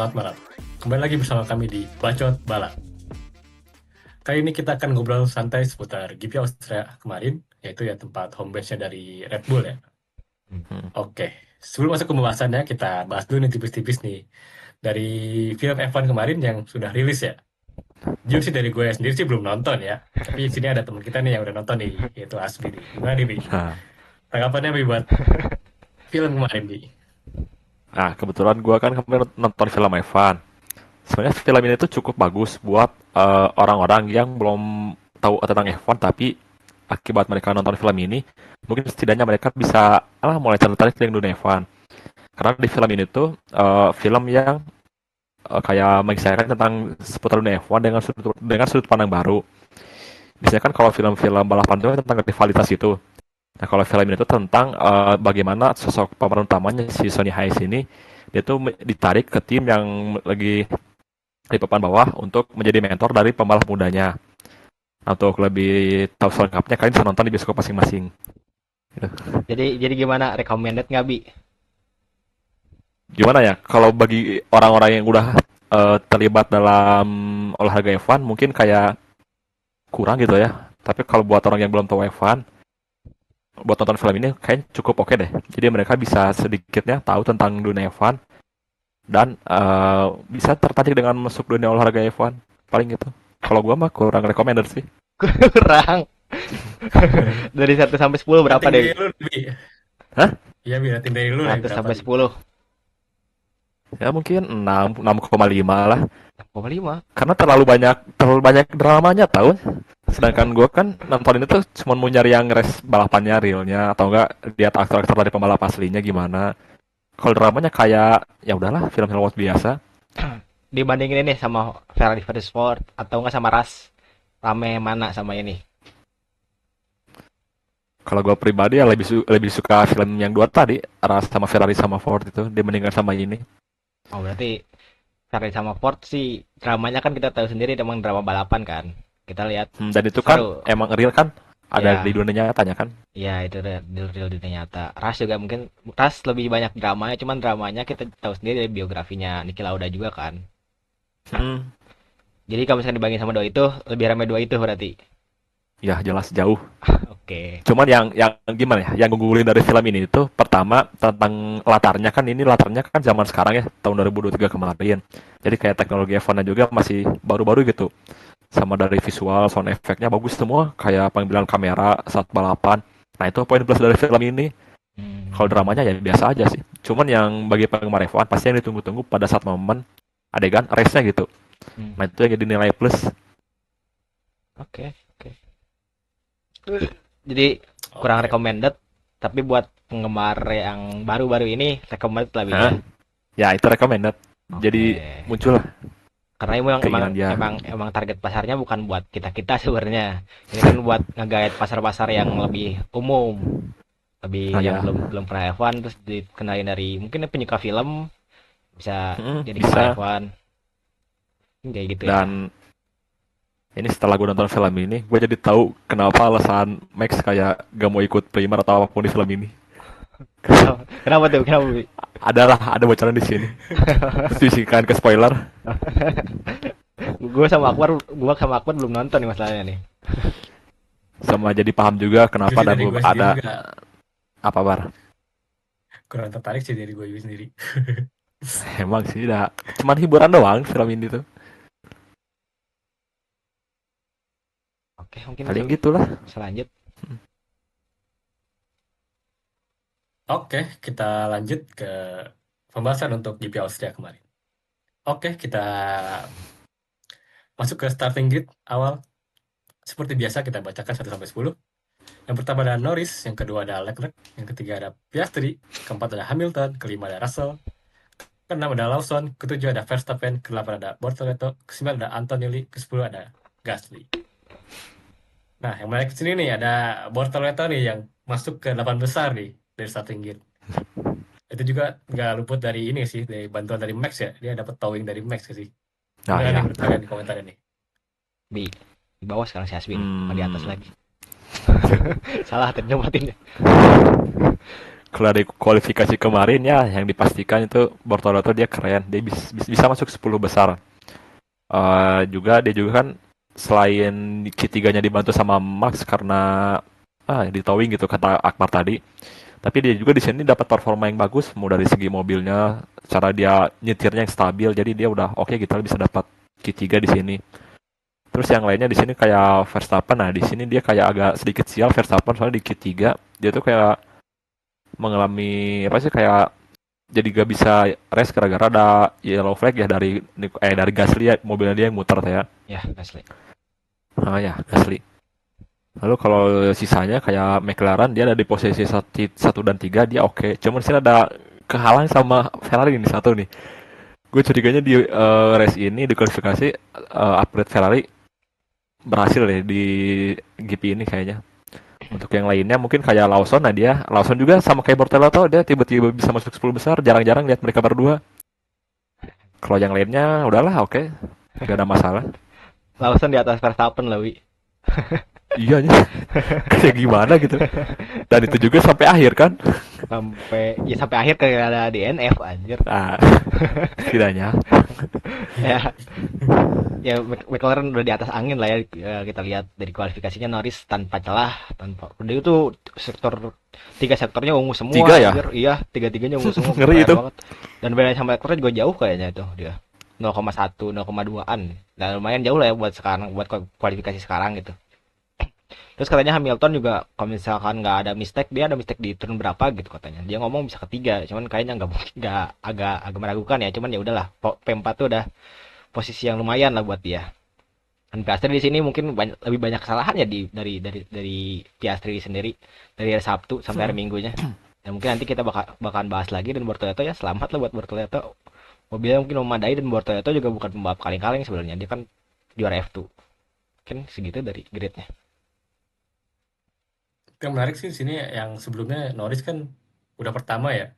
selamat malam. Kembali lagi bersama kami di Bacot Balap. Kali ini kita akan ngobrol santai seputar GP Austria kemarin, yaitu ya tempat home base-nya dari Red Bull ya. Oke, sebelum masuk ke pembahasannya, kita bahas dulu nih tipis-tipis nih. Dari film F1 kemarin yang sudah rilis ya. Jujur sih dari gue sendiri sih belum nonton ya. Tapi sini ada teman kita nih yang udah nonton nih, yaitu Asbi nih. Gimana nih, Bi? Nah, Tanggapannya Bi buat film kemarin, Bi? kebetulan gua kan kemarin nonton film Evan. Sebenarnya film ini tuh cukup bagus buat orang-orang yang belum tahu tentang F1 tapi akibat mereka nonton film ini, mungkin setidaknya mereka bisa mulai tertarik dengan dunia F1. Karena di film ini tuh film yang kayak mengisahkan tentang seputar dunia F1 dengan sudut pandang baru. Biasanya kan kalau film-film balapan itu kan tentang rivalitas itu. Nah, kalau film ini tuh tentang bagaimana sosok pemeran utamanya si Sonny Hayes ini dia tuh ditarik ke tim yang lagi di papan bawah untuk menjadi mentor dari pembalap mudanya. Nah, untuk lebih tahu selengkapnya kalian bisa nonton di bioskop masing-masing. Gitu. Jadi gimana? Recommended nggak, Bi? Gimana ya? Kalau bagi orang-orang yang udah terlibat dalam olahraga F1 mungkin kayak kurang gitu ya. Tapi kalau buat orang yang belum tahu F1, buat nonton film ini kayaknya cukup oke deh. Jadi mereka bisa sedikitnya tahu tentang dunia F1 dan bisa tertarik dengan masuk dunia olahraga F1. Paling gitu. Kalau gua mah kurang recommended sih. Kurang. Dari 1 sampai 10 berapa Rating dari deh? lu, Bi. Hah? Iya, Bi, rating dari lu nih 1 berapa, sampai Bi? 10. Ya mungkin 6,5 lah. 6,5. Karena terlalu banyak dramanya tahu. Sedangkan gue kan nonton ini tuh cuma mau nyari yang race balapannya realnya atau enggak lihat aktor-aktor dari pembalap aslinya gimana. Kalau dramanya kayak ya udahlah film-film Walt biasa. Dibandingin ini sama Ferrari versus Ford atau nggak sama Ras? Rame mana sama ini? Kalau gue pribadi ya lebih suka film yang dua tadi, Ras sama Ferrari sama Ford itu dibandingkan sama ini. Oh, berarti Ferrari sama Ford sih dramanya kan kita tahu sendiri emang drama balapan kan. Kita lihat Dan itu kan seru. emang real kan ada Ya, di dunia nyatanya kan. ya itu real dunia nyata. Ras juga mungkin Ras lebih banyak dramanya, cuman dramanya kita tahu sendiri dari biografinya Niki Lauda juga kan. Hmm, Jadi kalau misalnya dibandingin sama dua itu, lebih ramai dua itu berarti. ya jelas jauh. Oke. Cuman yang gimana ya? Yang ngunggulin dari film ini itu pertama tentang latarnya kan zaman sekarang ya, tahun 2023 kemarin. Jadi kayak teknologi F1 juga masih baru-baru gitu. Sama dari visual, sound effect-nya bagus semua, kayak pengambilan kamera saat balapan. Nah, itu poin plus dari film ini. Kalau Hmm, dramanya ya biasa aja sih. Cuman yang bagi penggemar F1 pasti yang ditunggu-tunggu pada saat momen adegan race-nya gitu. hmm. Nah, itu yang jadi nilai plus. Oke, oke. Jadi kurang Oke. recommended, tapi buat penggemar yang baru-baru ini recommended lebih ya. Hah? Ya, itu recommended. Jadi Oke. muncul lah Karena emang emang keinginan dia. emang emang target pasarnya bukan buat kita-kita sebenarnya. Ini kan buat nge-guide pasar-pasar yang lebih umum, lebih Nah, yang ya. belum belum pernah F1 terus dikenalin dari mungkin penyuka film bisa jadi gemar Bisa. F1 kayak gitu ya. Dan ini setelah gue nonton film ini, gue jadi tahu kenapa alasan Max kayak gak mau ikut primer atau apapun di film ini. Kenapa tuh? Kenapa? Bi? Ada bocoran di sini. Terus disingkat ke spoiler. Gua sama Akbar belum nonton nih masalahnya nih. Sama jadi paham juga Jujur kenapa sih dan dari gue sendiri ada juga apa bar. kurang tertarik sih dari gue juga sendiri. Emang sih dah. Cuman hiburan doang film ini tuh. Oke, mungkin Paling gitulah. selanjut. Oke, kita lanjut ke pembahasan untuk GP Austria kemarin. Oke, kita masuk ke starting grid awal. Seperti biasa kita bacakan 1 sampai 10. Yang pertama ada Norris, yang kedua ada Leclerc, yang ketiga ada Piastri, keempat ada Hamilton, kelima ada Russell, keenam ada Lawson, ketujuh ada Verstappen, kedelapan ada Bortoleto, kesembilan ada Antonelli, kesepuluh ada Gasly. Nah, yang menarik di sini nih ada Bortoleto nih yang masuk ke 8 besar nih dari starting grid. Itu juga nggak luput dari ini sih, dari bantuan dari Max ya. Dia dapat towing dari Max sih. Nah Gimana nih ya. menurut kalian di komentarnya nih? Di bawah sekarang si Aswin nih, apa di atas Hmm, lagi? Salah tadi nyobatin. Kalau dari kualifikasi kemarin ya yang dipastikan itu Bortoloto dia keren. Dia bisa masuk 10 besar. Juga dia juga kan selain Q3-nya dibantu sama Max karena di towing gitu kata Akbar tadi. Tapi dia juga di sini dapat performa yang bagus, mau dari segi mobilnya, cara dia nyetirnya yang stabil, jadi dia udah oke kita bisa dapat Q3 di sini. Terus yang lainnya di sini kayak Verstappen, nah di sini dia kayak agak sedikit sial Verstappen soalnya di Q3 dia tuh kayak mengalami apa sih kayak jadi gak bisa race gara-gara ada yellow flag ya dari Gasly ya mobilnya dia yang muter ya. Ya, Gasly. Ya Gasly. Lalu kalau sisanya kayak McLaren dia ada di posisi satu dan 3 dia oke. Cuman sini ada kehalang sama Ferrari ini satu nih. Gue curiganya di race ini di kualifikasi upgrade Ferrari berhasil deh di GP ini kayaknya. Untuk yang lainnya mungkin kayak Lawson, nah dia Lawson juga sama kayak Bortolotto dia tiba-tiba bisa masuk 10 besar, jarang-jarang lihat mereka berdua. Kalau yang lainnya udahlah oke, gak ada masalah. Lawson di atas Verstappen lah, Wi. Iya nih, kayak gimana gitu. Dan itu juga sampai akhir kan? Sampai akhir kayak ada DNF anjir. Nah, setidaknya. Ya, ya McLaren udah di atas angin lah ya. Ya, kita lihat dari kualifikasinya Norris tanpa celah, tanpa dia itu tiga sektornya ungu semua Tiga ya? anjir. Iya, tiga-tiganya ungu semua, Ngeri keren itu. banget. Dan bedanya sama Leclerc juga jauh kayaknya itu dia. 0,1, 0,2-an. Dan lumayan jauh lah ya buat sekarang, buat kualifikasi sekarang gitu. Terus katanya Hamilton juga kalau misalkan nggak ada mistake, dia ada mistake di turn berapa gitu katanya. Dia ngomong bisa ketiga, cuman kayaknya nggak mungkin, nggak, agak meragukan ya. Cuman ya udahlah, P4 tuh udah posisi yang lumayan lah buat dia. Dan Piastri di sini mungkin lebih banyak kesalahannya dari Piastri sendiri dari hari Sabtu sampai hari Minggunya. Dan mungkin nanti kita bakalan bahas lagi. Dan Bortoleto ya selamat lah buat Bortoleto. Mobilnya mungkin memadai dan Bortoleto juga bukan pembalap kaleng-kaleng sebenarnya. Dia kan juara F2. Mungkin segitu dari gridnya. Yang menarik sih di sini yang sebelumnya Norris kan udah pertama ya,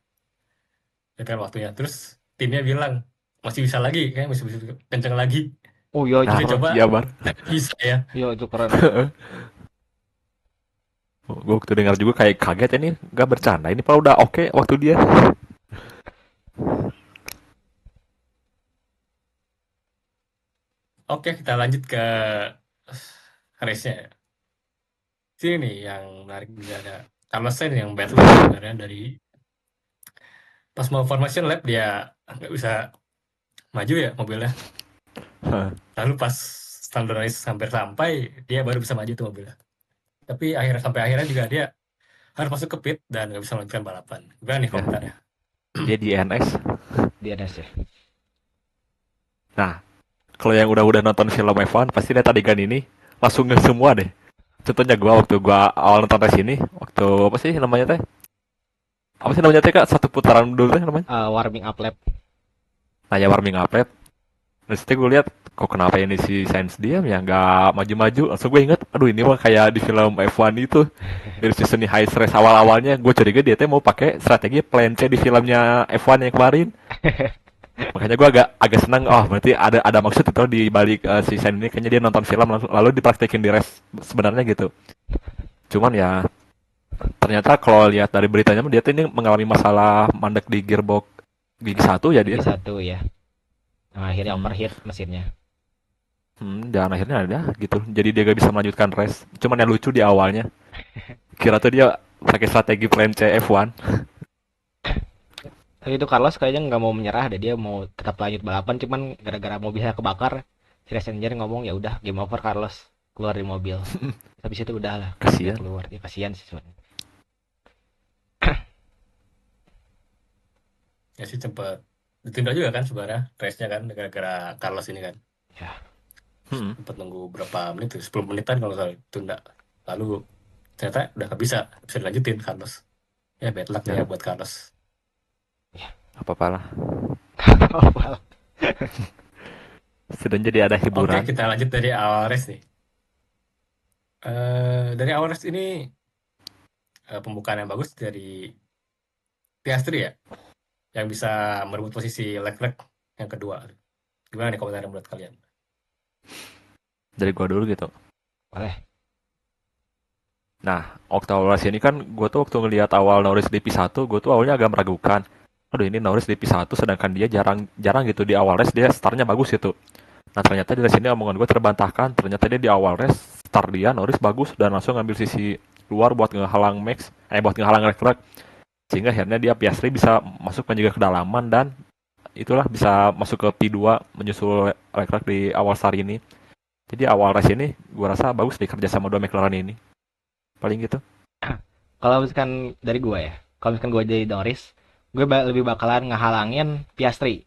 kan waktunya. Terus timnya bilang masih bisa lagi, kayak masih bisa kenceng lagi. Oh iya itu Nah, Tapi keren. coba iya Bar. bisa ya. Iya itu keren. Gue waktu dengar juga kayak kaget ini gak bercanda. Ini pak udah oke waktu dia. Oke, kita lanjut ke race-nya ya. Sini nih yang menarik juga ada Carlos Sainz yang bad luck sebenarnya dari pas mau formation lap dia nggak bisa maju ya mobilnya. Lalu pas standarized hampir sampai dia baru bisa maju tuh mobilnya. Tapi sampai akhirnya juga dia harus masuk ke pit dan nggak bisa melanjutkan balapan. Gimana nih Ya, komentarnya? dia di NS. Dia NS ya. Nah, kalau yang udah nonton film F1 pasti lihat adegan ini langsung nge semua deh. Contohnya waktu gua awal nonton race ini, waktu apa sih namanya teh? Apa sih namanya teh Kak? Satu putaran dulu teh namanya. Warming up lap. Nah, ya warming up lap. Terus itu gue lihat kok kenapa ini si Sainz diam ya nggak maju-maju. Langsung gue inget, aduh ini mah kayak di film F1 itu dari season high stress awal-awalnya. Gue curiga dia teh mau pakai strategi plan C di filmnya F1 yang kemarin. Makanya gue agak agak senang. Oh berarti ada maksud itu di balik si Sainz ini. Kayaknya dia nonton film lalu dipraktekin di race sebenarnya gitu. Cuman ya ternyata kalau lihat dari beritanya dia tuh ini mengalami masalah mandek di gearbox gigi satu ya dia. Gigi satu ya. Nah, akhirnya Hmm. overheat mesinnya. Dan akhirnya ada gitu. Jadi dia gak bisa melanjutkan race. Cuman yang lucu di awalnya. Kira tuh dia pakai strategi plan C F1. Tapi itu Carlos kayaknya nggak mau menyerah deh, dia mau tetap lanjut balapan, cuman gara-gara mobilnya kebakar, si race engineer ngomong ya udah game over Carlos, keluar dari mobil. Habis itu udah lah, dia Kasian. keluar. Ya kasihan sih sebenarnya. Ya sih cepet ditunda juga kan sebenarnya race-nya kan gara-gara Carlos ini kan. Ya, Hmm. Sempat nunggu berapa menit tuh, 10 menitan kalau salah tunda. Lalu ternyata udah nggak bisa dilanjutin Carlos. Ya bad luck Ya, ya buat Carlos. ya. apa-apa lah. Awal. Sudah jadi ada Oke, hiburan. kita lanjut dari awal race nih. Dari awal race ini pembukaan yang bagus dari Piastri ya, yang bisa merebut posisi Leclerc yang kedua. Gimana nih komentar menurut kalian? Dari gua dulu gitu. Boleh. Nah, waktu awal race ini kan gue tuh waktu ngelihat awal Norris di P1, gue tuh awalnya agak meragukan. Aduh ini Norris di P1 sedangkan dia jarang gitu di awal race dia startnya bagus gitu. Nah ternyata di race ini omongan gue terbantahkan. Ternyata dia di awal race start dia Norris bagus dan langsung ngambil sisi luar buat ngehalang buat ngehalang Leclerc. Sehingga akhirnya dia Piastri bisa masuk menjaga kedalaman dan itulah bisa masuk ke P2 menyusul Leclerc di awal start ini. Jadi awal race ini gue rasa bagus deh kerja sama dua McLaren ini. Paling gitu. Kalau misalkan dari gue ya, kalau misalkan gue jadi Norris, gue lebih bakalan ngehalangin Piastri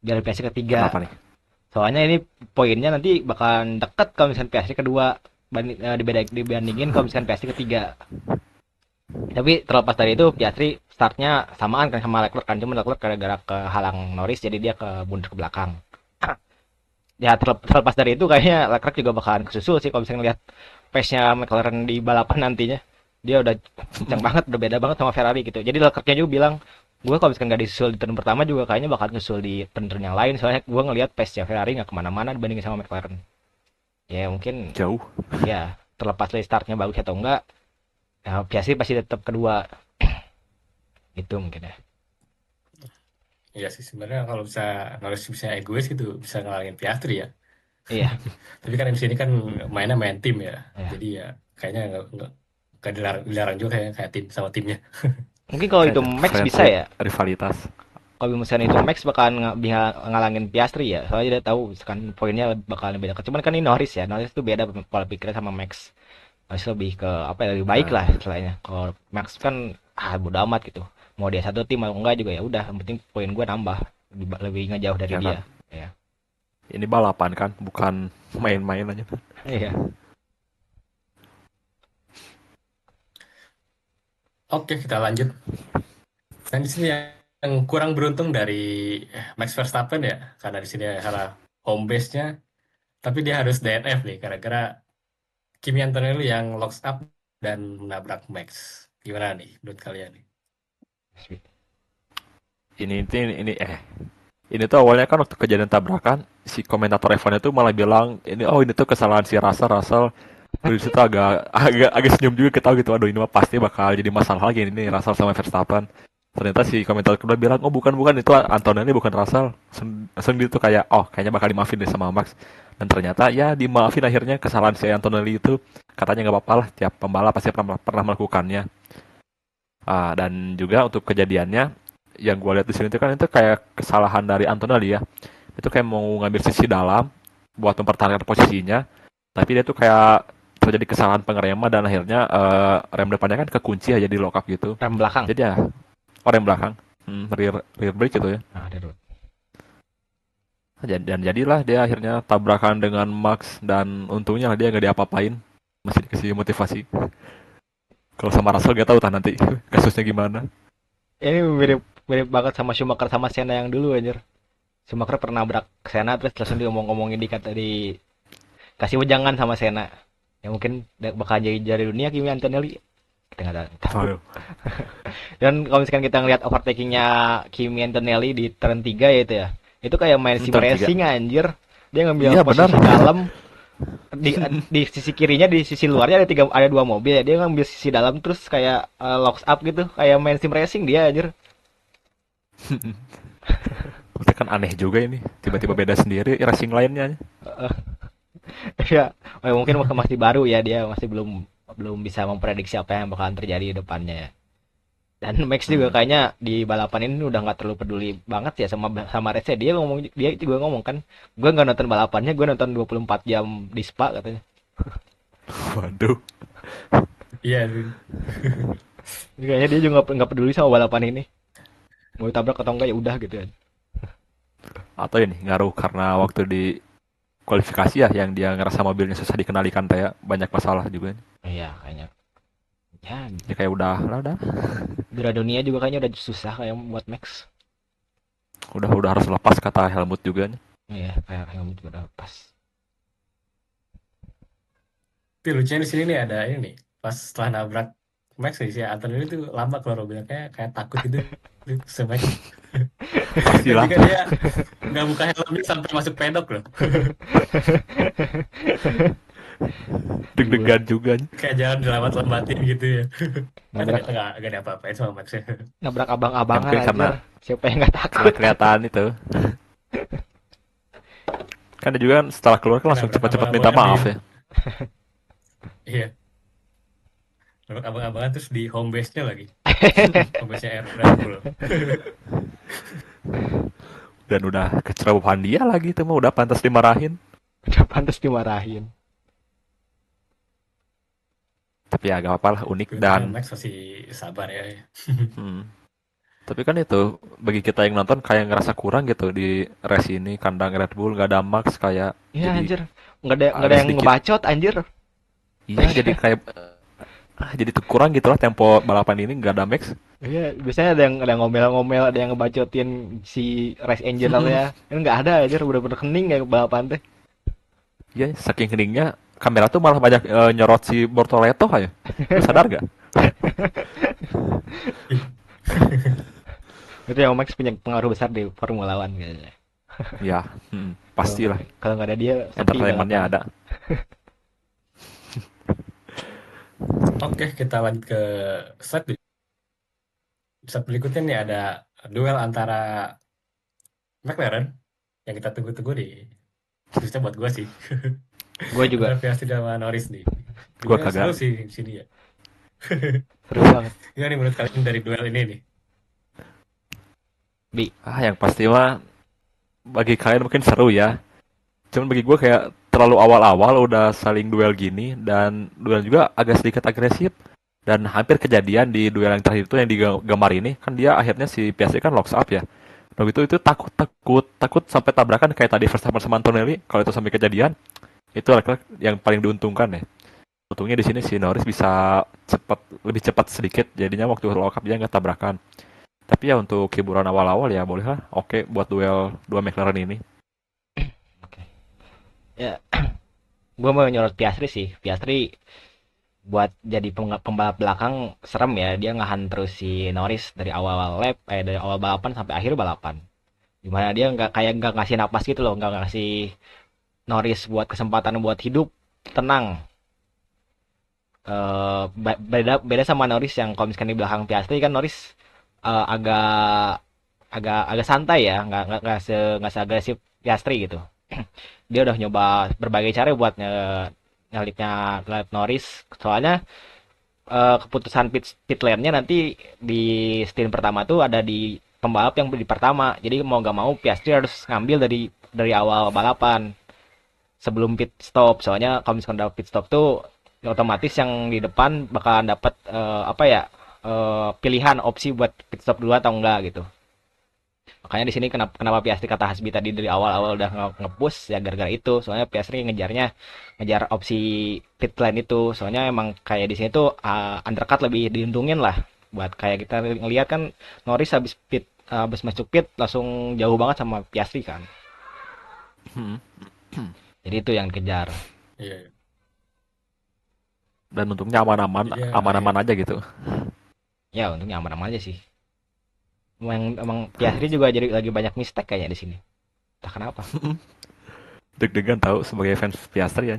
biar Piastri ketiga. Kenapa nih? Soalnya ini poinnya nanti bakalan deket kalau misalkan Piastri kedua dibandingin kalau misalkan Piastri ketiga. Tapi terlepas dari itu Piastri startnya samaan kan sama Leclerc kan, cuma Leclerc gara-gara kehalang Norris jadi dia ke mundur ke belakang. Ya terlepas dari itu kayaknya Leclerc juga bakalan kesusul sih kalau misalnya lihat pace-nya McLaren di balapan nantinya. Dia udah kencang banget, udah beda banget sama Ferrari gitu. Jadi Leclerc-nya juga bilang, gue kalau misalkan gak disusul di turn pertama juga kayaknya bakal nyusul di turn-turn yang lain. Soalnya gue ngelihat pace-nya Ferrari gak kemana-mana dibandingin sama McLaren. Ya mungkin, Jauh. ya terlepas dari startnya bagus atau enggak, ya Piastri pasti tetap kedua. Gitu mungkin ya. Iya sih sebenarnya kalau Norris bisa egois gitu bisa ngalangin Piastri ya. Iya, Tapi kan MC ini kan mainnya main tim ya. ya. Jadi ya kayaknya nggak dilarang juga kayak tim sama timnya. Mungkin kalau itu Kayaknya Max bisa friendly ya. rivalitas. Kalau misalnya itu Max bakalan ngalangin Piastri ya. Soalnya dia tahu misalkan poinnya bakalan beda. Cuman kan ini Norris ya. Norris itu beda pola pikirnya sama Max. Norris lebih ke apa ya, lebih baik lah Nah, istilahnya. Kalau Max kan bodo amat gitu. Mau dia satu tim atau enggak juga ya udah, yang penting poin gue nambah. Lebih ngejauh dari ya dia. kan. Ya. Ini balapan kan, bukan main-main aja. Iya. Oke kita lanjut. Dan di sini yang kurang beruntung dari Max Verstappen ya karena di sini karena home base-nya, tapi dia harus DNF nih gara-gara Kimi Antonelli yang locks up dan menabrak Max. Gimana nih menurut kalian nih? Ini tuh awalnya kan waktu kejadian tabrakan si komentator F1 itu malah bilang ini tuh kesalahan si Russell. Terus itu agak senyum juga ketawa gitu. Aduh ini mah pasti bakal jadi masalah lagi ini Russell sama Verstappen. Ternyata si komentator kedua bilang, oh bukan itu Antonelli bukan Russell. Langsung dia tuh kayak, oh kayaknya bakal dimaafin deh sama Max. Dan ternyata ya dimaafin akhirnya kesalahan si Antonelli itu katanya nggak apa-apa lah tiap pembalap pasti pernah melakukannya. Dan juga untuk kejadiannya yang gue lihat di sini itu kan itu kayak kesalahan dari Antonelli ya. Itu kayak mau ngambil sisi dalam buat mempertahankan posisinya, tapi dia tuh kayak terjadi kesalahan pengereman dan akhirnya rem depannya kan kekunci ya jadi lock up gitu. Rem belakang. Jadi ya rem belakang, rear brake gitu ya. Nah, ada. Dan jadilah dia akhirnya tabrakan dengan Max dan untungnya dia nggak diapa-apain, masih dikasih motivasi. Kalau sama Russell gak tahu tah nanti kasusnya gimana. Ini mirip mirip banget sama Schumacher sama Senna yang dulu anjir. Schumacher pernah nabrak Senna terus langsung diomong-omongin di kasih wejangan sama Senna. Ya mungkin bakal jadi jari dunia Kimi Antonelli. Kita nggak tahu. Aduh. Dan kalau misalkan kita ngeliat overtakingnya Kimi Antonelli di turn 3 ya itu ya. Itu kayak main sim Turn 3. racing anjir. Dia ngambil Iya posisi benar. dalam di sisi kirinya di sisi luarnya ada dua mobil ya. Dia ngambil sisi dalam terus kayak locks up gitu, kayak main sim racing dia anjir. Itu kan aneh juga ini. Tiba-tiba beda sendiri racing lainnya. Ya, mungkin masih baru ya, dia masih belum belum bisa memprediksi apa yang bakalan terjadi di depannya ya. Dan Max juga Hmm. kayaknya di balapan ini udah nggak terlalu peduli banget ya sama race. Dia juga ngomong kan, gue nggak nonton balapannya, gue nonton 24 jam di Spa katanya. Waduh. Iya, Dun. Jadi kayaknya dia juga nggak peduli sama balapan ini. Mau ditabrak atau enggak ya udah gitu ya. Atau ini ngaruh karena waktu di kualifikasi ya yang dia ngerasa mobilnya susah dikendalikan kayak banyak masalah juga. Iya kayaknya. Ya, Ya kayak udah. juara dunia juga kayaknya udah susah kayak buat Max. Udah harus lepas kata Helmut juga. Iya, kayak juga udah pas. Tapi lucunya di sini nih ada ini nih. Pas setelah nabrak Max sih si Antonelli tuh lama keluar mobilnya kayak takut gitu sama Max. Dan Pastilah. juga dia nggak buka helmnya sampai masuk pedok loh. Gila. Deg-degan juga. Kayak jalan dilambat-lambatin gitu ya. Kan Nabrak ternyata nggak ada apa-apain sama Max-nya. nabrak Ya abang-abangan mungkin anjir. karena Siapa yang nggak takut? kelihatan itu. Kan dia juga kan setelah keluar kan Kan langsung nabrak cepat-cepat minta abang-abangan maaf ya. iya, nabrak abang-abangan terus di home base-nya lagi. Home base-nya Red Bull. Dan udah kecerobohan dia lagi itu mah udah pantas dimarahin. Udah pantas dimarahin. Tapi ya gak apa-apa lah, unik Tapi untungnya dan Max masih sabar ya. hmm, tapi kan itu bagi kita yang nonton kayak ngerasa kurang gitu di race ini kandang Red Bull nggak ada Max kayak Iya jadi anjir. Nggak ada agak yang sedikit ngebacot anjir. iya jadi kayak jadi tuh kurang gitu lah tempo balapan ini nggak ada Max. Iya, biasanya ada yang ngomel-ngomel, ada yang ngebacotin si race engineer-nya. Kan nggak ada anjir, bener-bener kening kayak balapan teh. Iya saking heningnya kamera tuh malah banyak nyorot si Bortoleto aja. Lu sadar gak? Itu yang Max punya pengaruh besar di Formula One kayaknya. Ya, Kalau nggak pastilah kalau nggak ada dia sepi entertainmentnya balapan. ada. Oke, kita lanjut ke set set berikutnya nih ada duel antara McLaren yang kita tunggu-tunggu nih. Khususnya buat gue sih. Gue juga Antara Piastri sama Norris nih. Gua Duel seru kagak. sih di sini ya. seru banget. Gimana nih menurut kalian dari duel ini nih? Bi, Yang pasti mah bagi kalian mungkin seru ya. Cuman bagi gue kayak terlalu awal-awal udah saling duel gini dan duel juga agak sedikit agresif dan hampir kejadian di duel yang terakhir itu yang digambar ini kan dia akhirnya si Piastri kan locks up ya. Nah itu takut sampai tabrakan kayak tadi Verstappen sama Antonelli kalau itu sampai kejadian itu Leclerc yang paling diuntungkan ya. Untungnya di sini si Norris bisa lebih cepat sedikit jadinya waktu lock up dia nggak tabrakan. Tapi ya untuk hiburan awal-awal ya boleh lah. Oke buat duel dua McLaren ini. oke. Ya, gue mau nyorot Piastri sih. Piastri buat jadi pembalap belakang serem ya. Dia ngahan terus si Norris dari awal lap, dari awal balapan sampai akhir balapan. Dimana dia nggak ngasih napas gitu loh, nggak ngasih Norris buat kesempatan buat hidup tenang. Beda beda sama Norris yang kalau misalkan di belakang Piastri kan Norris agak agak santai ya, nggak seagresif Piastri gitu. Dia udah nyoba berbagai cara buat nyalipnya Norris. Soalnya keputusan pit lane-nya nanti di stint pertama tuh ada di pembalap yang di pertama. Jadi mau nggak mau Piastri harus ngambil dari awal balapan sebelum pit stop. Soalnya kalau misalkan udah pit stop tuh otomatis yang di depan bakalan dapat apa ya pilihan opsi buat pit stop dulu atau enggak gitu. Makanya di sini kenapa Piastri kata Hasbi tadi dari awal-awal udah nge-push ya gara-gara itu. Soalnya Piastri ngejar opsi pit lane itu. Soalnya emang kayak di sini tuh undercut lebih diuntungin lah. Buat kayak kita ngelihat kan Norris habis masuk pit langsung jauh banget sama Piastri kan. Hmm. Jadi itu yang dikejar. Iya, iya. Dan untungnya aman-aman Jadi ya aman-aman aja gitu. Ya untungnya aman-aman aja sih. Emang Piastri juga jadi lagi banyak mistake kayaknya di sini. Entah kenapa. Deg-degan tahu sebagai fans Piastri ya.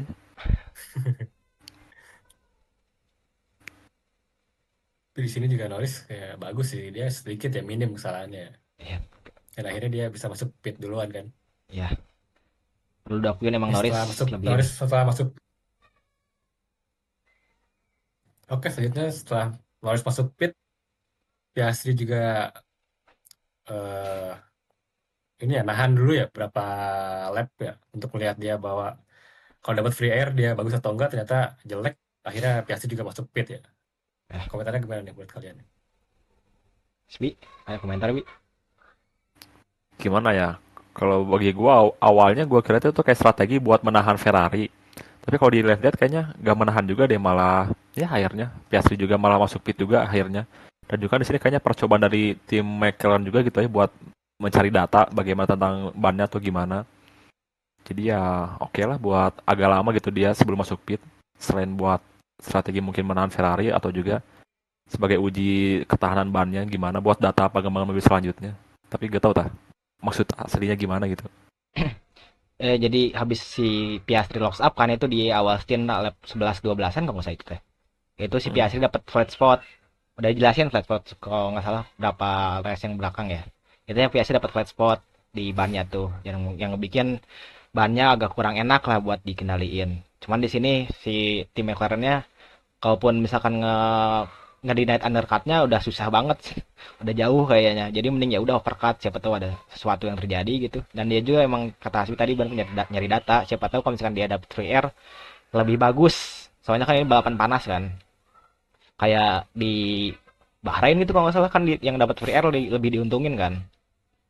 tapi di sini juga Norris kayak bagus sih. Dia sedikit ya minim kesalahannya. Ya, Dan akhirnya dia bisa masuk pit duluan kan. ya. Perlu diakuin emang Ini Norris lebih ini. Setelah masuk. Oke, selanjutnya setelah Norris masuk pit, Piastri juga eh ini ya nahan dulu ya berapa lap ya untuk melihat dia bahwa kalau dapat free air dia bagus atau enggak, ternyata jelek. Akhirnya Piastri juga masuk pit ya. Eh, Komentarnya gimana nih buat kalian? Bi, ayo komentar Bi. Gimana ya? Kalau bagi gua awalnya gua kira itu tuh kayak strategi buat menahan Ferrari. Tapi kalau dilihat-lihat kayaknya nggak menahan juga deh malah ya akhirnya Piastri juga malah masuk pit juga akhirnya. Dan juga di sini kayaknya percobaan dari tim McLaren juga gitu ya buat mencari data bagaimana tentang bannya atau gimana. Jadi ya oke lah buat agak lama gitu dia sebelum masuk pit. Selain buat strategi mungkin menahan Ferrari atau juga sebagai uji ketahanan bannya gimana buat data pengembangan mobil selanjutnya. Tapi gak tahu tah maksud aslinya gimana gitu. Jadi habis si Piastri locks up kan itu di awal stint lap 11-12an kalau nggak salah itu teh. Itu si Mm. Piastri dapat flat spot. Udah jelasin flat spot kalau nggak salah berapa race yang belakang ya. Itu yang Piastri dapat flat spot di bannya tuh yang ngebikin bannya agak kurang enak lah buat dikendaliin. Cuman di sini si tim McLaren-nya kalaupun misalkan ngedinait undercutnya udah susah banget sih. Udah jauh kayaknya, jadi mending ya udah overcut, siapa tahu ada sesuatu yang terjadi gitu. Dan dia juga emang kata Hasbi tadi baru nyari data, siapa tahu kalau misalkan dia dapet free air lebih bagus, soalnya kan ini balapan panas kan, kayak di Bahrain gitu kalau nggak salah kan yang dapat free air lebih diuntungin kan.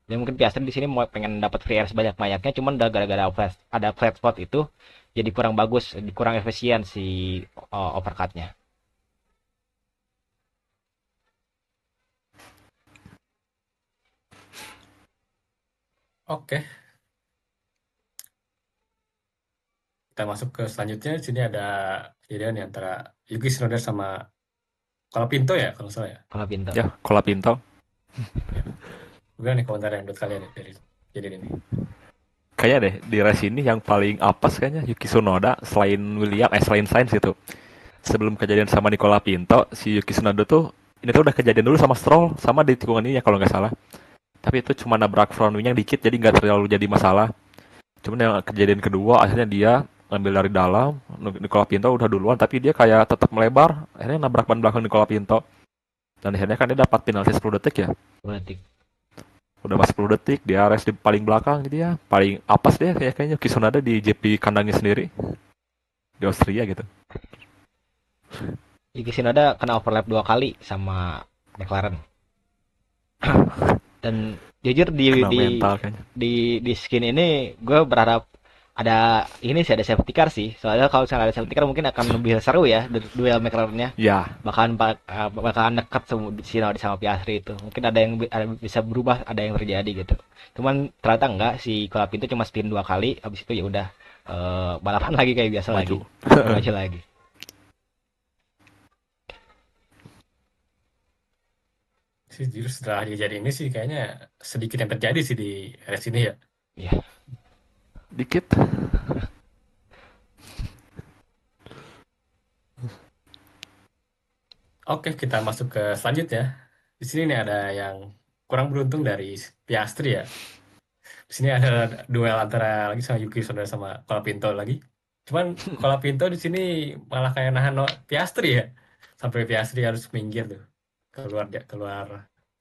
Jadi mungkin Piastri di sini mau pengen dapat free air sebanyak banyaknya, cuman udah gara-gara ada flat spot itu jadi kurang bagus, kurang efisien si overcutnya. Oke, kita masuk ke selanjutnya. Di sini ada kejadian nih antara Yuki Tsunoda sama Colapinto ya, kalau nggak salah ya. Kalau pintar. Ya, Colapinto. Ya. Gimana nih komentar yang menurut kalian nih dari kejadian ini? Kayaknya deh di race ini yang paling apes kayaknya Yuki Tsunoda selain Sainz gitu. Sebelum kejadian sama Nicola Pinto, si Yuki Tsunoda tuh ini tuh udah kejadian dulu sama Stroll sama di tikungan ini ya kalau nggak salah. Tapi itu cuma nabrak front wing-nya dikit jadi nggak terlalu jadi masalah. Cuman yang kejadian kedua akhirnya dia ngambil dari dalam, Nicola Pinto udah duluan tapi dia kayak tetap melebar, akhirnya nabrak ban belakang Nicola Pinto. Dan akhirnya kan dia dapat penalti 10 detik ya. Berarti Udah pas 10 detik dia race di paling belakang jadi ya paling apes deh kayaknya Yuki Tsunoda di GP kandangnya sendiri di Austria gitu. Yuki Tsunoda kena overlap 2 kali sama McLaren. Dan jujur Kena mental kayaknya. di skin ini gue berharap ada ini sih, ada safety car sih. Soalnya kalau misalnya ada safety car mungkin akan lebih seru ya duel McLaren-nya. Ya, Bakalan dekat sama Piastri itu. Mungkin ada bisa berubah, ada yang terjadi gitu. Cuman ternyata enggak, si Colapinto cuma spin 2 kali, habis itu ya udah balapan lagi kayak biasa lagi. maju. Maju lagi. Sih, justru setelah kejadian ini sih kayaknya sedikit yang terjadi sih di race ini ya. Ya, Dikit. Oke, kita masuk ke selanjutnya. Di sini nih ada yang kurang beruntung dari Piastri ya. Di sini ada duel antara lagi sama Yuki Tsunoda sama Colapinto lagi. Cuman Colapinto di sini malah kayak nahan Piastri ya. Sampai Piastri harus minggir tuh keluar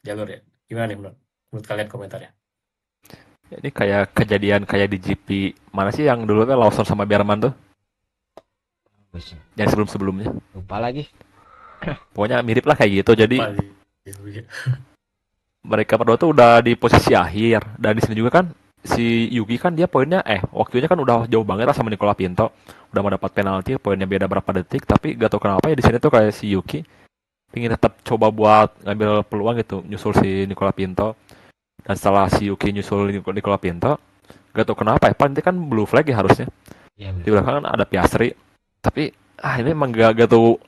jalur ya. Gimana nih menurut kalian komentarnya? Ini kayak kejadian kayak di GP mana sih yang dulu kan Lawson sama Berman tuh? Yang sebelum-sebelumnya. lupa lagi. Pokoknya mirip lah kayak gitu. Jadi Lupa sih. mereka berdua tuh udah di posisi akhir dan di sini juga kan si Yuki kan dia poinnya waktunya kan udah jauh banget lah sama Nicola Pinto, udah mau dapat penalti poinnya beda berapa detik tapi gak tau kenapa ya di sini tuh kayak si Yuki pingin tetap coba buat ngambil peluang gitu nyusul si Nicola Pinto. Dan setelah si Yuki nyusul Nicola Pinto gak tau kenapa ya paling kan blue flag ya harusnya Ya, di belakang kan ada Piastri tapi ini emang gak tau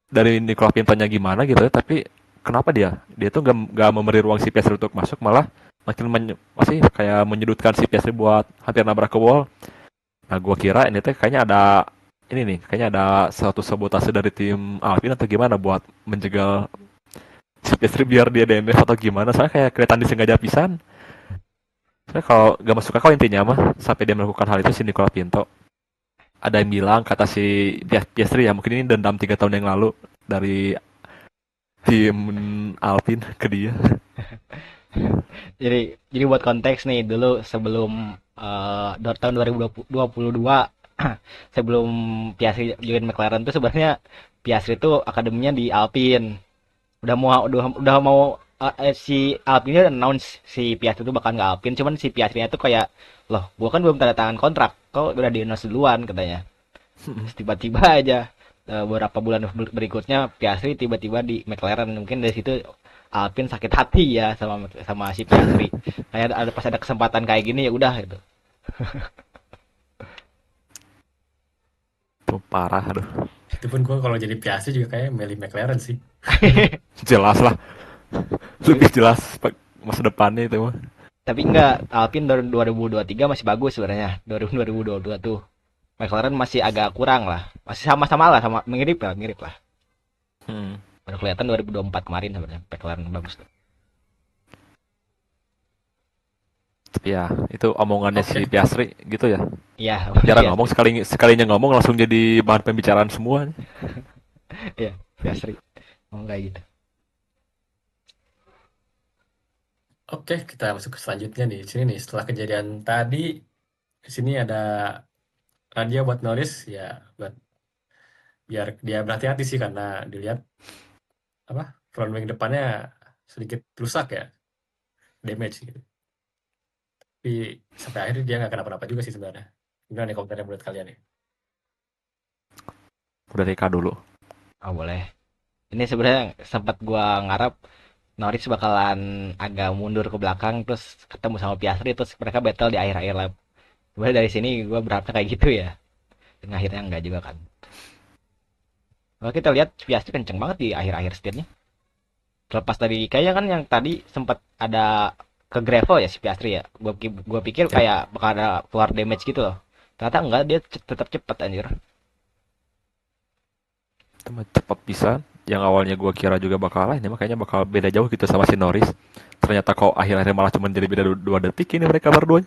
dari Nicola Pintonya gimana gitu ya tapi kenapa dia tuh gak memberi ruang si Piastri untuk masuk malah masih kayak menyudutkan si Piastri buat hampir nabrak ke wall. Nah gua kira ini teh kayaknya ada ini nih kayaknya ada suatu sabotase dari tim Alpine atau gimana buat menjegal si Piastri biar dia DNF atau gimana soalnya kayak kelihatan disengaja pisan. Soalnya kalau gak masuk akal intinya mah sampai dia melakukan hal itu si Nicola Pinto. Ada yang bilang kata si Piastri ya mungkin ini dendam 3 tahun yang lalu dari tim Alpine ke dia. jadi buat konteks nih, dulu sebelum tahun 2022 sebelum Piastri join McLaren tuh sebenarnya Piastri tuh akademinya di Alpine. Udah mau si Alpine udah announce si Piastri itu bakal nggak Alpine, cuman si Piastri tuh kayak, loh gua kan belum tanda tangan kontrak, kok udah di announce duluan katanya. Terus tiba-tiba aja beberapa bulan berikutnya Piastri tiba-tiba di McLaren. Mungkin dari situ Alpine sakit hati ya sama si Piastri. Kayak pas ada kesempatan kayak gini ya udah gitu. Tuh parah aduh. Itu pun gue kalau jadi Piastri juga kayak milih McLaren sih. Jelas lah. Lebih jelas masa depannya itu mah. Tapi enggak, Alpine 2023 masih bagus sebenarnya. 2022 tuh. McLaren masih agak kurang lah. Masih sama-sama lah, sama mirip lah, mirip lah. Hmm. Baru kelihatan 2024 kemarin sebenarnya McLaren bagus tuh. Tapi ya, itu omongannya si Oke, Piastri gitu ya. Iya, Jarang Piastri. ngomong, sekalinya ngomong langsung jadi bahan pembicaraan semua. Iya, Piastri. Oh, kayak gitu. oke, kita masuk ke selanjutnya nih. Sini nih, setelah kejadian tadi, di sini ada radio buat Norris ya, buat biar dia berhati-hati sih karena dilihat apa front wing depannya sedikit rusak ya, damage gitu. Tapi sampai akhirnya dia nggak kenapa-napa juga sih sebenarnya. Gimana nih komentarnya menurut kalian nih? Udah Rika dulu. Oh, boleh. Ini sebenarnya sempat gua ngarap Norris bakalan agak mundur ke belakang terus ketemu sama Piastri terus mereka battle di akhir-akhir lap. Sebenarnya dari sini gua berharapnya kayak gitu ya. Dan akhirnya enggak juga kan. Kalau kita lihat Piastri kenceng banget di akhir-akhir setirnya. Terlepas dari kayaknya kan yang tadi sempat ada ke gravel ya si Piastri ya. Gua pikir Ya, kayak bakal ada keluar damage gitu loh. Ternyata enggak, dia tetap cepet anjir. teman cepat bisa. Yang awalnya gua kira juga bakal kalah, ini makanya bakal beda jauh gitu sama si Norris. Ternyata kok akhir-akhir malah cuma jadi beda 2 detik ini mereka berdua.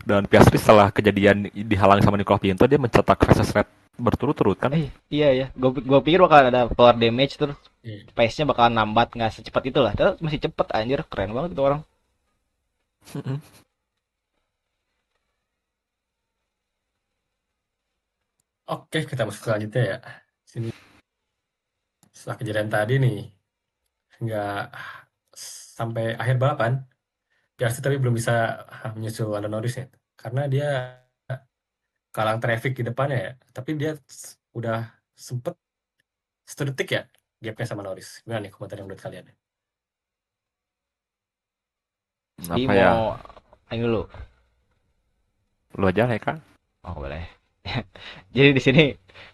Dan Piastri setelah kejadian dihalang sama Nicolas Pinto, dia mencetak fastest lap berturut-turut kan. Iya ya. Gua pikir bakal ada keluar damage terus Iya. pace-nya bakalan lambat nggak secepat itulah. Terus masih cepet anjir, keren banget itu orang. Oke, kita masuk selanjutnya ya. Sini setelah kejadian tadi nih, nggak sampai akhir balapan, Piastri tapi belum bisa menyusul Lando Norris ya. Karena dia kalang traffic di depannya ya. Tapi dia udah sempet 1 detik ya gapnya sama Norris. Gimana nih komentarnya menurut kalian? Jadi Apa ya? mau ini dulu. Lu aja Reka. Oh, boleh. Jadi di sini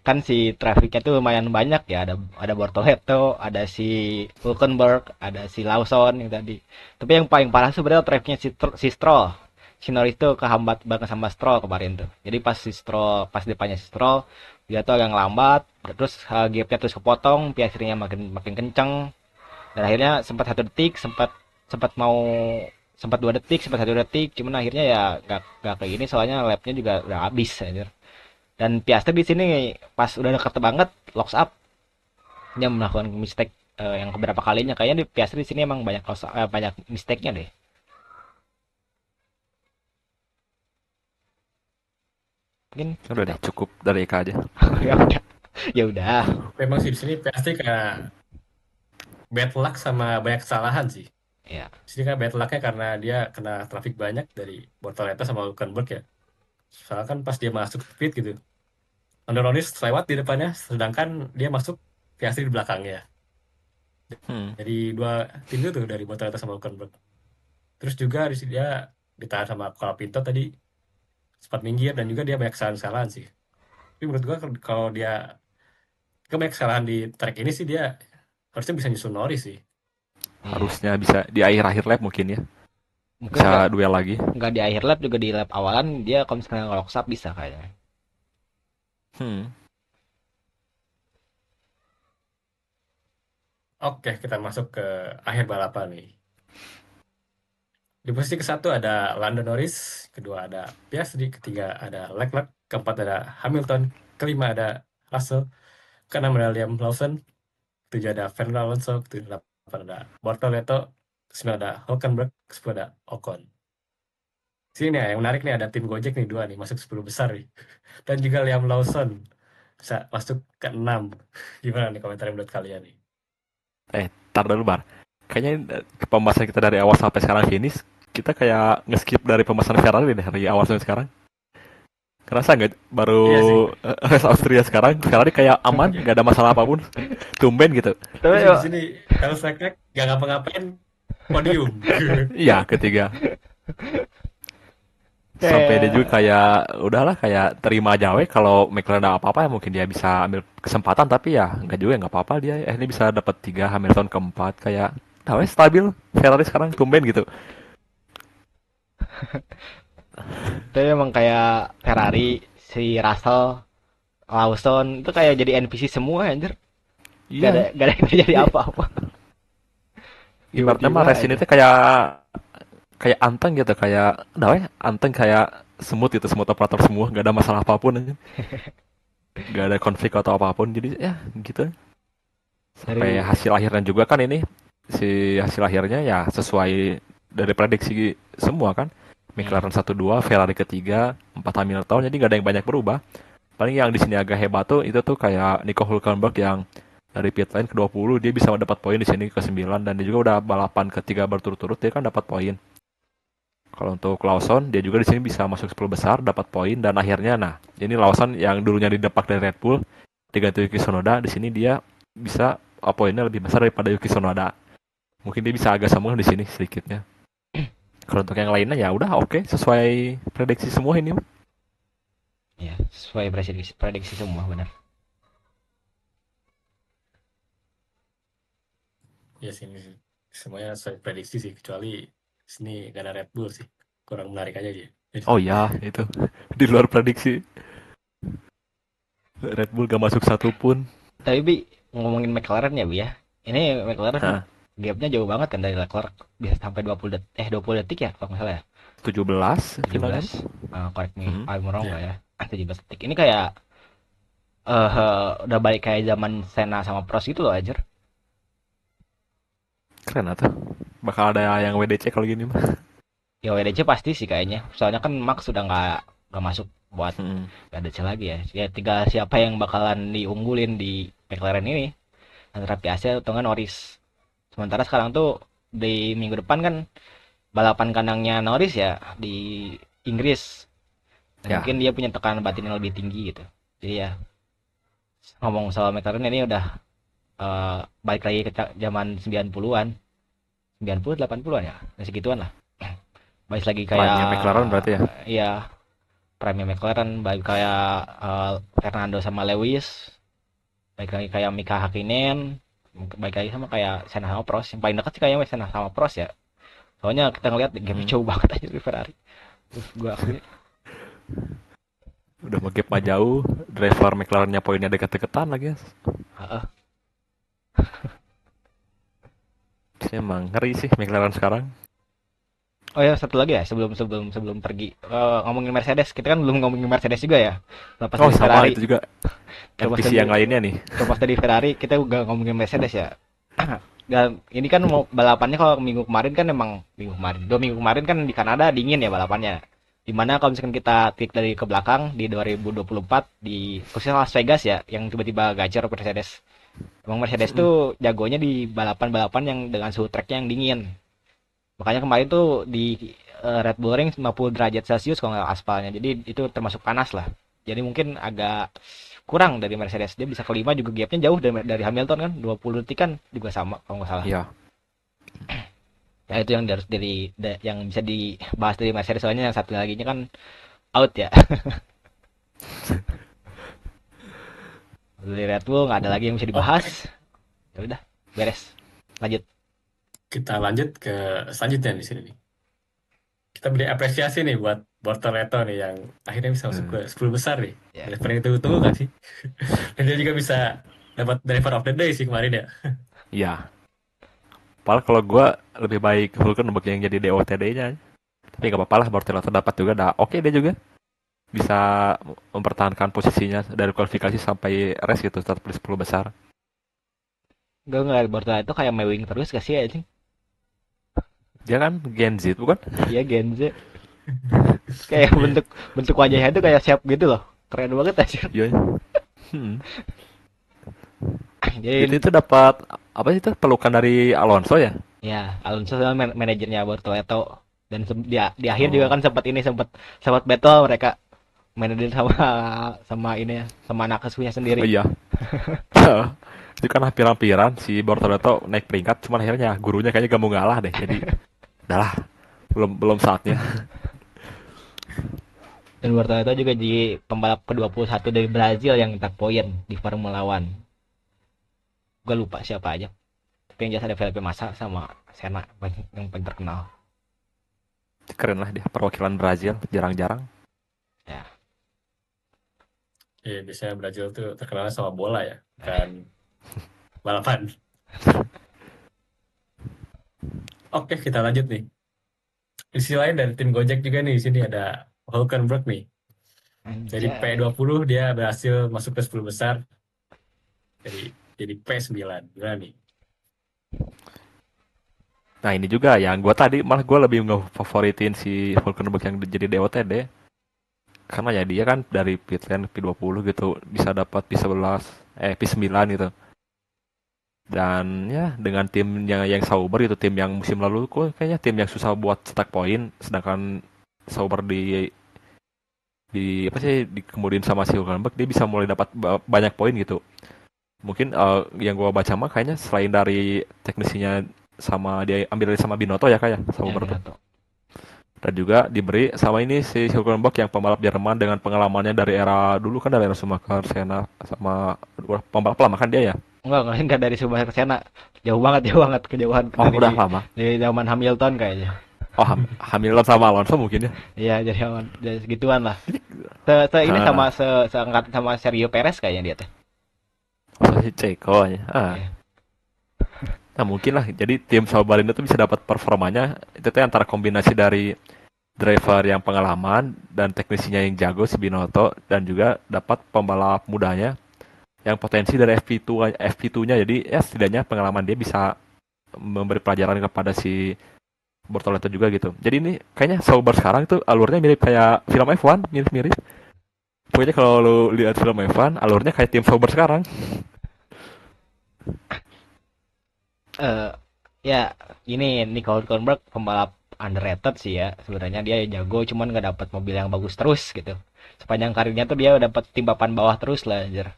kan si trafficnya tuh lumayan banyak ya. Ada Bortoleto, ada si Hulkenberg, ada si Lawson yang tadi. Tapi yang paling parah sebenarnya trafficnya si Stroll. Si Norris tuh kehambat banget sama Stroll kemarin tuh. Jadi pas depannya si Stroll, dia tuh agak lambat, terus gapnya terus kepotong, Piastrinya makin makin kenceng, dan akhirnya sempat 1 detik, sempat sempat mau sempat 2 detik, sempat 1 detik, cuman akhirnya ya gak kayak gini soalnya lapnya juga udah habis aja. Dan Piastri di sini pas udah deket banget locks up, dia melakukan mistake yang keberapa kalinya. Kayaknya di Piastri di sini emang banyak mistake-nya deh. Mungkin Udah deh, cukup dari Reka aja. ya udah, ya udah. Memang sih di sini Piastri kayak bad luck sama banyak kesalahan sih. Ya, Di sini kan bad luck-nya karena dia kena traffic banyak dari Bortoleto sama Hulkenberg ya. Soalnya kan pas dia masuk pit gitu, Lando Norris lewat di depannya, sedangkan dia masuk Piastri di belakangnya. Hmm. Jadi dua tim itu tuh dari Bortoleto sama Hulkenberg. Terus juga di sini dia ditahan sama Colapinto tadi sempat minggir dan juga dia banyak kesalahan-kesalahan sih. Tapi menurut gua kalau dia banyak kesalahan di track ini sih dia harusnya bisa nyusul Norris sih. iya. Harusnya bisa di akhir-akhir lap mungkin ya. Mungkin Bisa duel lagi. nggak di akhir lap juga di lap awalan dia kalau misalnya locks up bisa kayaknya. Hmm. Oke, kita masuk ke akhir balapan nih. Di posisi ke-1 ada Lando Norris, kedua ada Piastri, ketiga ada Leclerc, keempat ada Hamilton, kelima ada Russell, keenam ada Liam Lawson, ketujuh ada Fernando Alonso, kedelapan ada Bortoleto, kesembilan ada Hulkenberg, kesepuluh ada Ocon. Sini nih yang menarik nih ada tim Gojek nih dua nih masuk 10 besar nih. Dan juga Liam Lawson bisa masuk ke 6. Gimana nih komentar menurut kalian nih? Tar dulu Bar. Kayaknya pembahasan kita dari awal sampai sekarang finish, kita kayak nge-skip dari pembahasan Ferrari deh dari awal sampai sekarang. Kerasa nggak baru Iya sih. race Austria sekarang Ferrari kayak aman, nggak ada masalah apapun, tumben gitu. Tapi Terus di sini Carlos Leclerc gak ngapa-ngapain podium. Iya ketiga. Sampai dia juga kayak udahlah kayak terima aja we kalau McLaren ada apa-apa ya mungkin dia bisa ambil kesempatan tapi ya nggak juga nggak apa-apa dia ini bisa dapat 3 Hamilton keempat kayak tahu stabil Ferrari sekarang tumben gitu. Itu emang kayak Ferrari, si Russell, Lawson itu kayak jadi NPC semua anjir. Iya, Gak ada yang terjadi jadi apa-apa. ibaratnya Tiba-tiba mah resin aja. itu kayak kayak anteng gitu, kayak nah we, anteng kayak semut gitu, semut operator semua, nggak ada masalah apapun aja. Nggak ada konflik atau apapun, jadi ya gitu. Sampai Dari hasil akhirnya juga kan ini, si hasil akhirnya ya sesuai dari prediksi semua kan. hmm, McLaren 1-2, Ferrari ketiga, 4 Hamilton, jadi nggak ada yang banyak berubah. Paling yang di sini agak hebat tuh itu tuh kayak Nico Hülkenberg yang dari pit lane ke 20 dia bisa dapat poin di sini ke 9, dan dia juga udah balapan ketiga berturut-turut dia kan dapat poin. Kalau untuk Lawson dia juga di sini bisa masuk 10 besar dapat poin, dan akhirnya nah ini Lawson yang dulunya didepak dari Red Bull diganti Yuki Tsunoda, di sini dia bisa poinnya lebih besar daripada Yuki Tsunoda. Mungkin dia bisa agak sama di sini sedikitnya. Kalau untuk yang lainnya ya udah oke, sesuai prediksi semua ini. ya sesuai prediksi semua benar. Ya sih, ini sih. Semuanya sesuai prediksi sih, kecuali sini gak ada Red Bull sih. Kurang menarik aja dia. Jadi, Oh ya, itu di luar prediksi. Red Bull gak masuk satu pun. Tapi Bi, ngomongin McLaren ya Bi ya. Ini McLaren Hah, gapnya jauh banget kan dari Leclerc, bisa sampai 20 detik, 20 detik ya kalau nggak salah ya. 17 17. finalnya. Correct me Hmm, I'm wrong ya, lah ya. 17 detik. Ini kayak udah balik kayak zaman Senna sama Prost gitu loh anjir. keren atau bakal ada yang WDC kalau gini mah. Ya WDC pasti sih kayaknya. Soalnya kan Max sudah nggak masuk buat Hmm. WDC lagi ya. Ya tinggal siapa yang bakalan diunggulin di McLaren ini antara Piastri atau nggak Norris. Sementara sekarang tuh di minggu depan kan balapan kandangnya Norris ya di Inggris. Dan Ya, mungkin dia punya tekanan batin yang lebih tinggi gitu. Jadi ya ngomong soal McLaren ini udah balik lagi ke zaman 90-an. 90 80-an ya. Masih gituan lah. Balik lagi kayak prime-nya McLaren berarti ya. ya prime McLaren, balik kayak Fernando sama Lewis, balik lagi kayak Mika Hakkinen, balik lagi sama kayak Senna sama Prost. Yang paling dekat sih kayaknya Senna sama Prost ya. Soalnya kita ngeliat game Hmm. jauh banget aja di Ferrari. Terus gue akui Udah mau gap mah jauh, driver McLarennya poinnya deket-deketan lagi. uh, Jadi emang ngeri sih McLaren sekarang. oh ya satu lagi ya sebelum sebelum sebelum pergi. Ngomongin Mercedes, kita kan belum ngomongin Mercedes juga ya. Lepas Oh dari sama Ferrari, itu juga lepas NPC dari yang lainnya nih. lepas dari Ferrari kita udah ngomongin Mercedes ya. Dan ini kan mau balapannya kalau minggu kemarin kan emang minggu kemarin 2 minggu kemarin kan di Kanada dingin ya balapannya. Dimana kalau misalkan kita klik dari ke belakang di 2024 di khususnya Las Vegas ya yang tiba-tiba gacor Mercedes. Emang Mercedes Hmm. tuh jagonya di balapan-balapan yang dengan suhu tracknya yang dingin. Makanya kemarin tuh di Red Bull Ring 50 derajat Celcius kalau nggak aspalnya. Jadi itu termasuk panas lah. Jadi mungkin agak kurang dari Mercedes. Dia bisa kelima juga gapnya jauh dari Hamilton kan. 20 detik kan juga sama kalau nggak salah. Iya. Ya itu yang harus yang bisa dibahas dari Mercedes soalnya yang satu lagi kan out ya. Dari Red Bull nggak ada lagi yang bisa dibahas. oke. Ya udah, beres. Lanjut. Kita lanjut ke selanjutnya di sini nih. Kita beri apresiasi nih buat Bortoleto nih yang akhirnya bisa masuk ke Hmm. 10 besar nih. Ya. Driver yang tunggu-tunggu kan sih. Dan dia juga bisa dapat driver of the day sih kemarin ya. Iya. Padahal kalau gue lebih baik Hulkenberg yang jadi DOTD-nya. Tapi nggak apa-apa lah, Bortolotti dapat juga. Dah oke dia juga bisa mempertahankan posisinya dari kualifikasi sampai race gitu, tetap di 10 besar. Gue ngeliat Bortoleto itu kayak mewing terus gak sih anjing? Dia kan Gen Z bukan? Iya Gen Z. Kayak Iya. bentuk bentuk wajahnya itu kayak siap gitu loh. Keren banget aja. Iya. Hmm. Jadi Itu dapat apa sih itu pelukan dari Alonso ya? ya Alonso sama manajernya Bortoleto dan di akhir juga Oh kan sempat sempat battle mereka manajer sama sama ini ya sama anak asuhnya oh sendiri. iya. Itu kan hampir-hampiran si Bortoleto naik peringkat, cuman akhirnya gurunya kayaknya gak mau ngalah deh. Jadi udahlah, belum belum saatnya. Dan Bortoleto juga jadi pembalap ke-21 dari Brazil yang minta poin di Formula One. Gue lupa siapa aja. Tapi yang jelas ada Felipe Massa sama Senna yang paling terkenal. Keren lah dia, perwakilan Brazil, jarang-jarang. Ya. Iya, biasanya Brazil tuh terkenal sama bola ya, kan balapan. Oke, kita lanjut nih. Di sisi lain dari tim Gojek juga nih, di sini ada Hulkenberg nih. Dari Anjay. P20 dia berhasil masuk ke 10 besar, jadi P9. Gimana nih? Nah ini juga yang gue tadi malah gue lebih ngefavoritin si Hulkenberg yang jadi DOTD. Karena ya dia kan dari pit lane P20 gitu bisa dapat P11, P9 gitu. Dan ya dengan tim yang Sauber itu tim yang musim lalu kok kayaknya tim yang susah buat cetak poin, sedangkan Sauber di apa sih dikemudiin sama si Hulkenberg dia bisa mulai dapat banyak poin gitu. Mungkin yang gua baca mah kayaknya selain dari teknisinya sama dia ambil dari sama Binotto ya kayak Ya Sauber tuh. Binato. Dan juga diberi sama ini si Hulkenberg yang pembalap Jerman dengan pengalamannya dari era dulu kan dari era Schumacher, Senna sama pembalap lama kan dia ya. Enggak dari Subasa ke Sena. Jauh banget kejauhan Oh udah lama. dari zaman Hamilton kayaknya. Oh Hamilton sama Alonso mungkin ya. Iya, jadi segituan lah. Ini sama Ah, seangkat sama Sergio Perez kayaknya dia teh. oh, si Ceko ya. Iya. Nah mungkin lah. Jadi tim Sauber ini tuh bisa dapat performanya itu tuh antara kombinasi dari driver yang pengalaman dan teknisinya yang jago si Binotto dan juga dapat pembalap mudanya yang potensi dari FP2-nya jadi ya setidaknya pengalaman dia bisa memberi pelajaran kepada si Bortoleto juga gitu. Jadi ini kayaknya Sauber sekarang tuh alurnya mirip kayak film F1, mirip-mirip. Pokoknya kalau lu lihat film F1, alurnya kayak tim Sauber sekarang. Eh ya ini Nico Hülkenberg pembalap underrated sih ya. Sebenarnya dia jago cuman nggak dapat mobil yang bagus terus gitu. Sepanjang karirnya tuh dia dapat tim papan bawah terus lah anjir.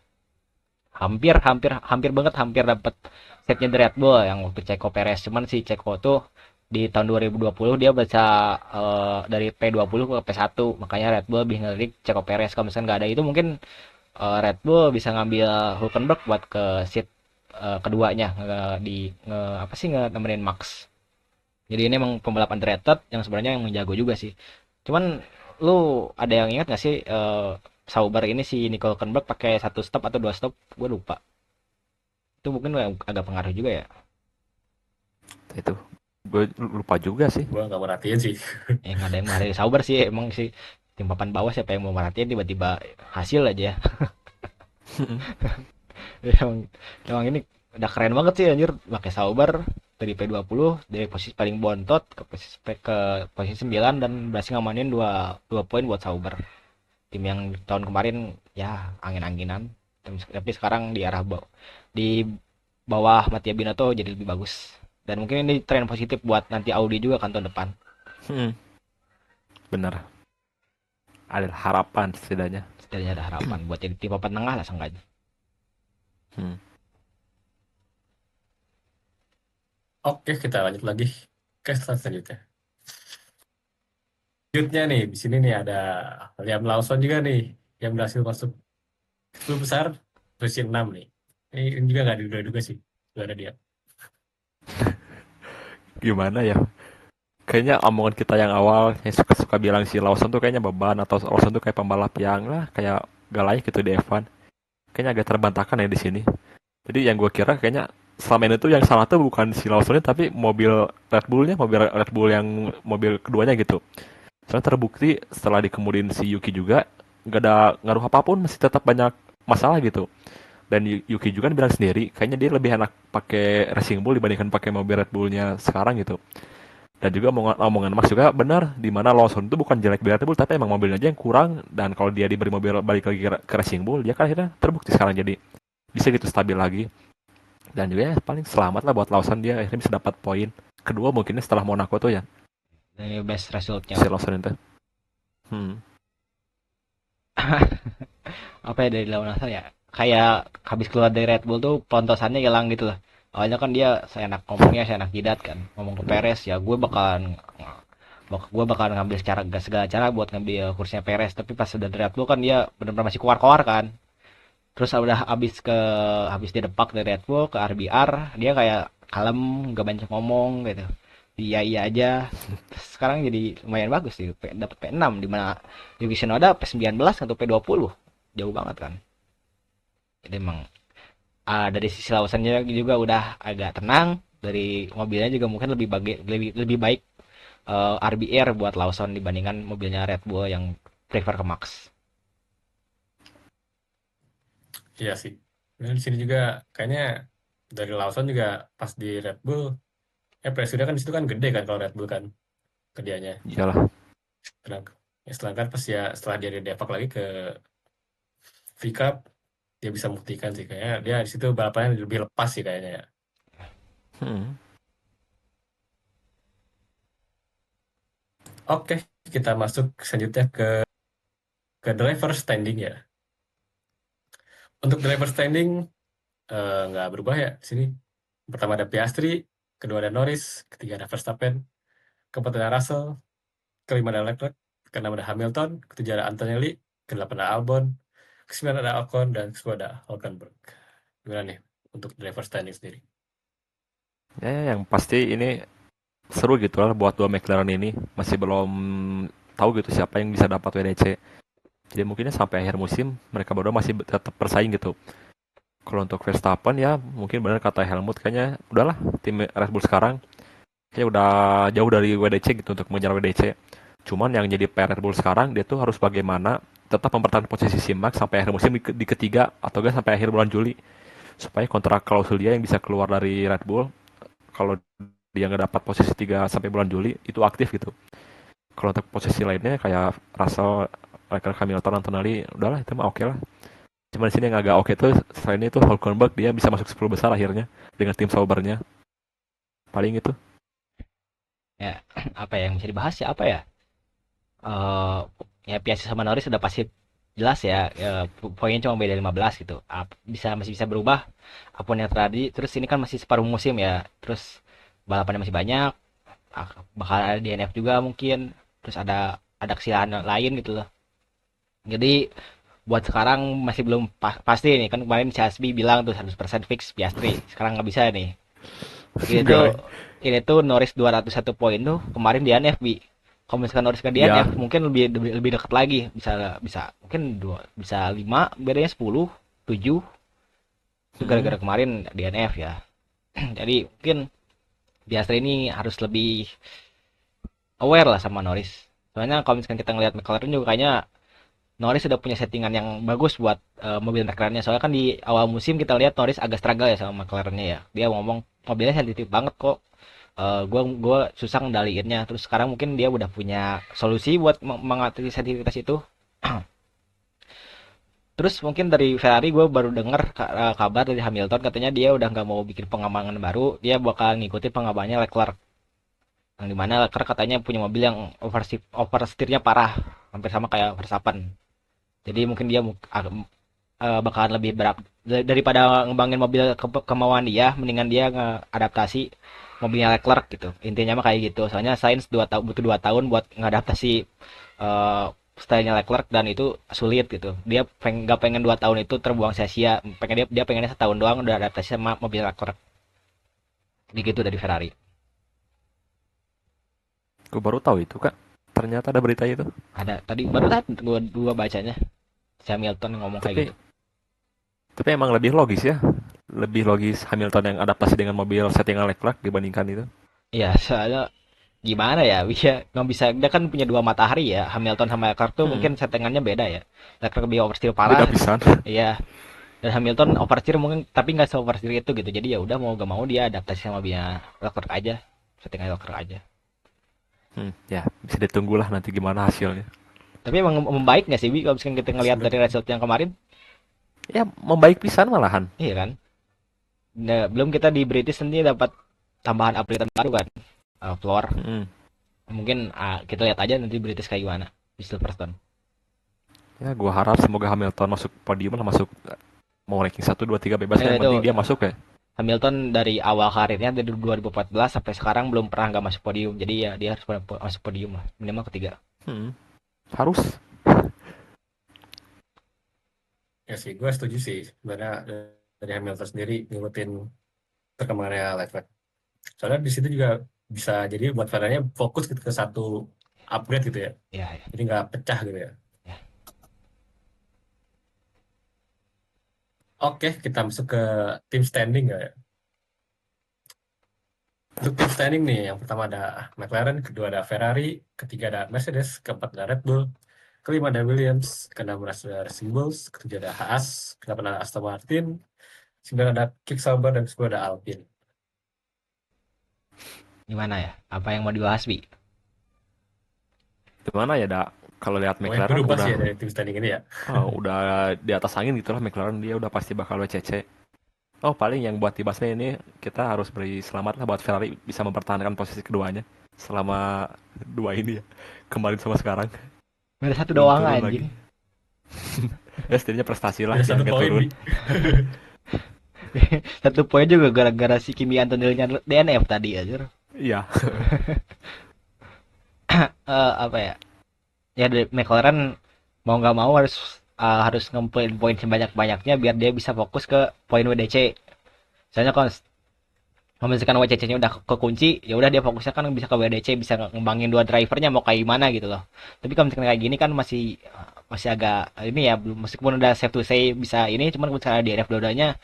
Hampir hampir hampir banget hampir dapat setnya di Red Bull yang waktu Checo Perez cuman si Checo tuh di tahun 2020 dia baca dari P20 ke P1 makanya Red Bull lebih ngelirik Checo Perez kalau misalnya nggak ada itu mungkin Red Bull bisa ngambil Hulkenberg buat ke seat keduanya apa sih nemenin Max. Jadi ini emang pembalap underrated yang sebenarnya yang menjago juga sih. Cuman lu ada yang ingat nggak sih Sauber ini si Nico Hulkenberg pakai satu stop atau dua stop? Gue lupa. Itu mungkin agak pengaruh juga ya. Itu gue lupa juga sih. Gua nggak merhatiin sih. Nggak ada yang merhatiin Sauber sih emang sih tim papan bawah siapa yang mau merhatiin tiba-tiba hasil aja ya. emang, emang ini udah keren banget sih anjir pakai Sauber dari P20 dari posisi paling bontot ke posisi 9 dan berhasil ngamanin dua poin buat Sauber. Tim yang tahun kemarin ya angin-anginan tapi sekarang di bawah Mattia Binotto jadi lebih bagus. Dan mungkin ini tren positif buat nanti Audi juga kan tahun depan. Hmm, bener. Ada harapan setidaknya. Setidaknya ada harapan buat jadi tim papan tengah lah seenggaknya. Hmm. Oke, kita lanjut lagi ke slide selanjutnya. Selanjutnya nih, di sini nih ada Liam Lawson juga nih yang berhasil masuk 10 besar posisi 6 nih. Ini juga nggak diduga-duga sih juara dia. Gimana ya? Kayaknya omongan kita yang awal yang suka-suka bilang si Lawson tuh kayaknya beban atau Lawson tuh kayak pembalap yang lah kayak gak layak gitu di F1. Kayaknya agak terbantahkan ya di sini. Jadi yang gue kira kayaknya selama ini tuh yang salah tuh bukan si Lawsonnya tapi mobil Red Bull yang mobil keduanya gitu. Soalnya terbukti setelah dikemudiin si Yuki juga nggak ada ngaruh apapun masih tetap banyak masalah gitu. Dan Yuki juga kan bilang sendiri kayaknya dia lebih enak pakai Racing Bull dibandingkan pakai mobil Red Bullnya sekarang gitu. Dan juga omongan Max juga benar di mana Lawson itu bukan jelek di Red Bull tapi emang mobilnya aja yang kurang dan kalau dia diberi mobil balik lagi ke Racing Bull dia kan akhirnya terbukti sekarang jadi bisa gitu stabil lagi. Dan juga ya paling selamat lah buat Lawson dia akhirnya bisa dapat poin kedua mungkinnya setelah Monaco tuh ya Ini best resultnya si lah. Lawson itu. Apa ya dari lawan asal ya? Kayak habis keluar dari Red Bull tuh pontosannya hilang gitu lah. Awalnya kan dia seenak ngomongnya, seenak jidat kan. Ngomong ke Perez ya gue bakalan ngambil segala cara buat ngambil kursinya Perez. Tapi pas udah di Red Bull kan dia benar-benar masih keluar-keluar kan. Terus udah habis didepak dari Red Bull ke RBR, dia kayak kalem, gak banyak ngomong gitu. Iya iya aja. Terus sekarang jadi lumayan bagus sih, dapat P6 di mana Yuki Tsunoda P19 atau P20. Jauh banget kan. Jadi emang dari sisi Lawsonnya juga udah agak tenang, dari mobilnya juga mungkin lebih baik RBR buat Lawson dibandingkan mobilnya Red Bull yang prefer ke Max. Iya sih. Dan di sini juga kayaknya dari Lawson juga pas di Red Bull, pressure kan di situ kan gede kan kalau Red Bull kan ke dianya. Iyalah. Sedangkan pas ya setelah dia di depak lagi ke V Cup, dia bisa membuktikan sih kayaknya dia di situ balapannya lebih lepas sih kayaknya ya. Hmm. Oke, kita masuk selanjutnya ke driver standing ya. Untuk driver standing nggak berubah ya di sini. Pertama ada Piastri, kedua ada Norris, ketiga ada Verstappen, keempat ada Russell, kelima ada Leclerc, keenam ada Hamilton, ketujuh ada Antonelli, kedelapan ada Albon, kesembilan ada Ocon, dan ke-10 ada Hulkenberg. Gimana nih untuk driver standing sendiri? Ya, yang pasti ini seru gitu lah buat dua McLaren ini. Masih belum tahu gitu siapa yang bisa dapat WDC. Jadi mungkinnya sampai akhir musim mereka berdua masih tetap bersaing gitu. Kalau untuk Verstappen ya mungkin benar kata Helmut, kayaknya udahlah tim Red Bull sekarang kayaknya udah jauh dari WDC gitu untuk mengejar WDC. Cuman yang jadi PR Red Bull sekarang dia tuh harus bagaimana tetap mempertahankan posisi si Max sampai akhir musim di ketiga atau enggak sampai akhir bulan Juli supaya kontrak klausul dia yang bisa keluar dari Red Bull kalau dia nggak dapat posisi 3 sampai bulan Juli itu aktif gitu. Kalau untuk posisi lainnya kayak Russell, Leclerc, Hamilton, Antonelli, udahlah itu mah oke lah. Cuma di sini yang agak oke tuh selain itu Hulkenberg dia bisa masuk 10 besar akhirnya dengan tim Saubernya. Paling itu. Ya, apa yang bisa dibahas ya apa ya? eh Ya Piastri sama Norris sudah pasti jelas ya, poinnya cuma beda 15 gitu. Masih bisa berubah apapun yang terjadi. Terus ini kan masih separuh musim ya. Terus balapannya masih banyak. Bakal ada DNF juga mungkin. Terus ada kesalahan lain gitu loh. Jadi buat sekarang masih belum pasti nih, kan kemarin si Hasbi bilang tuh 100% fix Piastri. Sekarang nggak bisa nih. Ini tuh Enggak. ini tuh Norris 201 poin tuh kemarin di NF bi. Kalau misalkan Norris ke DNF Ya. mungkin lebih dekat lagi, bisa bisa mungkin bisa 5, bedanya 10, 7 itu Hmm. gara-gara kemarin DNF ya. Jadi mungkin Piastri ini harus lebih aware lah sama Norris. Soalnya kalau misalkan kita ngelihat McLaren juga kayaknya Norris sudah punya settingan yang bagus buat mobil McLarennya. Soalnya kan di awal musim kita lihat Norris agak struggle ya sama McLarennya ya. Dia ngomong mobilnya sensitif banget kok. Gua susah ngendaliinnya. Terus sekarang mungkin dia udah punya solusi buat mengatasi sensitivitas itu. Terus mungkin dari Ferrari gue baru dengar kabar dari Hamilton, katanya dia udah nggak mau bikin pengembangan baru, dia bakal ngikuti pengembangannya Leclerc. Yang dimana Leclerc katanya punya mobil yang oversteernya parah, hampir sama kayak Verstappen. Jadi mungkin dia bakalan lebih berat daripada ngembangin mobil kemauan dia, mendingan dia ngadaptasi mobilnya Leclerc gitu. Intinya mah kayak gitu. Soalnya Sainz butuh 2 tahun buat ngadaptasi uh, stylenya Leclerc dan itu sulit gitu. Dia nggak pengen 2 tahun itu terbuang sia-sia. Dia pengennya setahun doang udah adaptasi sama mobil Leclerc. Begitu dari Ferrari. Gue baru tahu itu, Kak. Ternyata ada berita itu. Ada tadi baru tadi dua bacanya. Si Hamilton ngomong kayak gitu. Tapi tapi emang lebih logis ya. Lebih logis Hamilton yang adaptasi dengan mobil settingan Leclerc dibandingkan itu. Iya, soalnya gimana ya, bisa nggak bisa, dia kan punya dua matahari ya, Hamilton sama Leclerc tuh Hmm. mungkin settingannya beda ya. Leclerc lebih oversteer parah, Beda pisan. iya, dan Hamilton oversteer mungkin tapi nggak se oversteer itu gitu. Jadi ya udah, mau gak mau dia adaptasi sama dia Leclerc aja, settingan Leclerc aja. Ya, bisa ditunggulah nanti gimana hasilnya. Tapi emang membaik nggak sih Bi kalau misalkan kita ngelihat dari Sebenarnya result yang kemarin? Ya, membaik pisan malahan. Iya kan. Nah, belum kita di British nanti dapat tambahan update baru kan, floor. Hmm. Mungkin kita lihat aja nanti British kayak gimana di Silverstone. Ya, gua harap semoga Hamilton masuk podium lah, masuk mau ranking 1, 2, 3 bebas kan, yang Itu penting dia masuk ya. Hamilton dari awal karirnya dari 2014 sampai sekarang belum pernah nggak masuk podium. Jadi ya dia harus masuk podium lah, minimal ketiga. Hmm. Harus. ya sih, gue setuju sih sebenarnya dari Hamilton sendiri ngikutin perkembangannya Leclerc. Soalnya di situ juga bisa jadi buat Ferrari fokus gitu ke satu upgrade gitu ya. Ya, ya, Jadi nggak pecah gitu ya. ya. Oke, kita masuk ke tim standing ya. Untuk tim standing nih, yang pertama ada McLaren, kedua ada Ferrari, ketiga ada Mercedes, keempat ada Red Bull, kelima ada Williams, keenam ada Racing Bulls, ketujuh ada Haas, kedelapan ada Aston Martin, sembilan ada Kick Sauber, dan sepuluh ada Alpine. Gimana ya? Apa yang mau dibahas, Bi? Gimana ya, Dak? Kalau lihat Banyak McLaren berubah sih udah ya dari tim standing ini ya. udah di atas angin gitu lah McLaren, dia udah pasti bakal WCC. Oh, paling yang buat dibahasnya ini kita harus beri selamat lah buat Ferrari bisa mempertahankan posisi keduanya selama dua ini ya. Kemarin sama sekarang. Ada satu Belum doang turun anjing. lagi. Ya setidaknya prestasi lah, Beda jangan satu sampai poin turun. nih. Satu poin juga gara-gara si Kimi Antonelli-nya DNF tadi aja. Iya. Apa ya? Ya dari McLaren mau nggak mau harus ngumpulin poin sebanyak-banyaknya biar dia bisa fokus ke poin WDC. Soalnya kalau misalkan WCC-nya udah kekunci, ya udah dia fokusnya kan bisa ke WDC, bisa ngembangin dua drivernya mau kayak gimana gitu loh. Tapi kalau misalkan kayak gini kan masih masih agak ini ya, belum, meskipun udah safe to say bisa ini, cuman misalnya di NF dua-duanya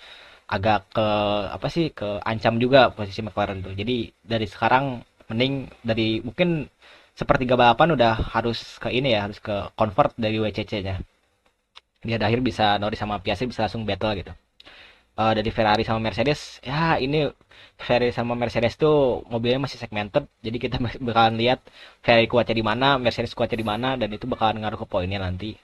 agak ke apa sih, ke ancam juga posisi McLaren tuh. Jadi dari sekarang mending dari mungkin sepertiga balapan udah harus ke ini ya, harus ke convert dari WCC-nya. Dia akhir bisa Norris sama Piastri bisa langsung battle gitu. Dari Ferrari sama Mercedes, ya ini Ferrari sama Mercedes tuh mobilnya masih segmented, jadi kita bakalan lihat Ferrari kuatnya di mana, Mercedes kuatnya di mana, dan itu bakalan ngaruh ke poinnya nanti.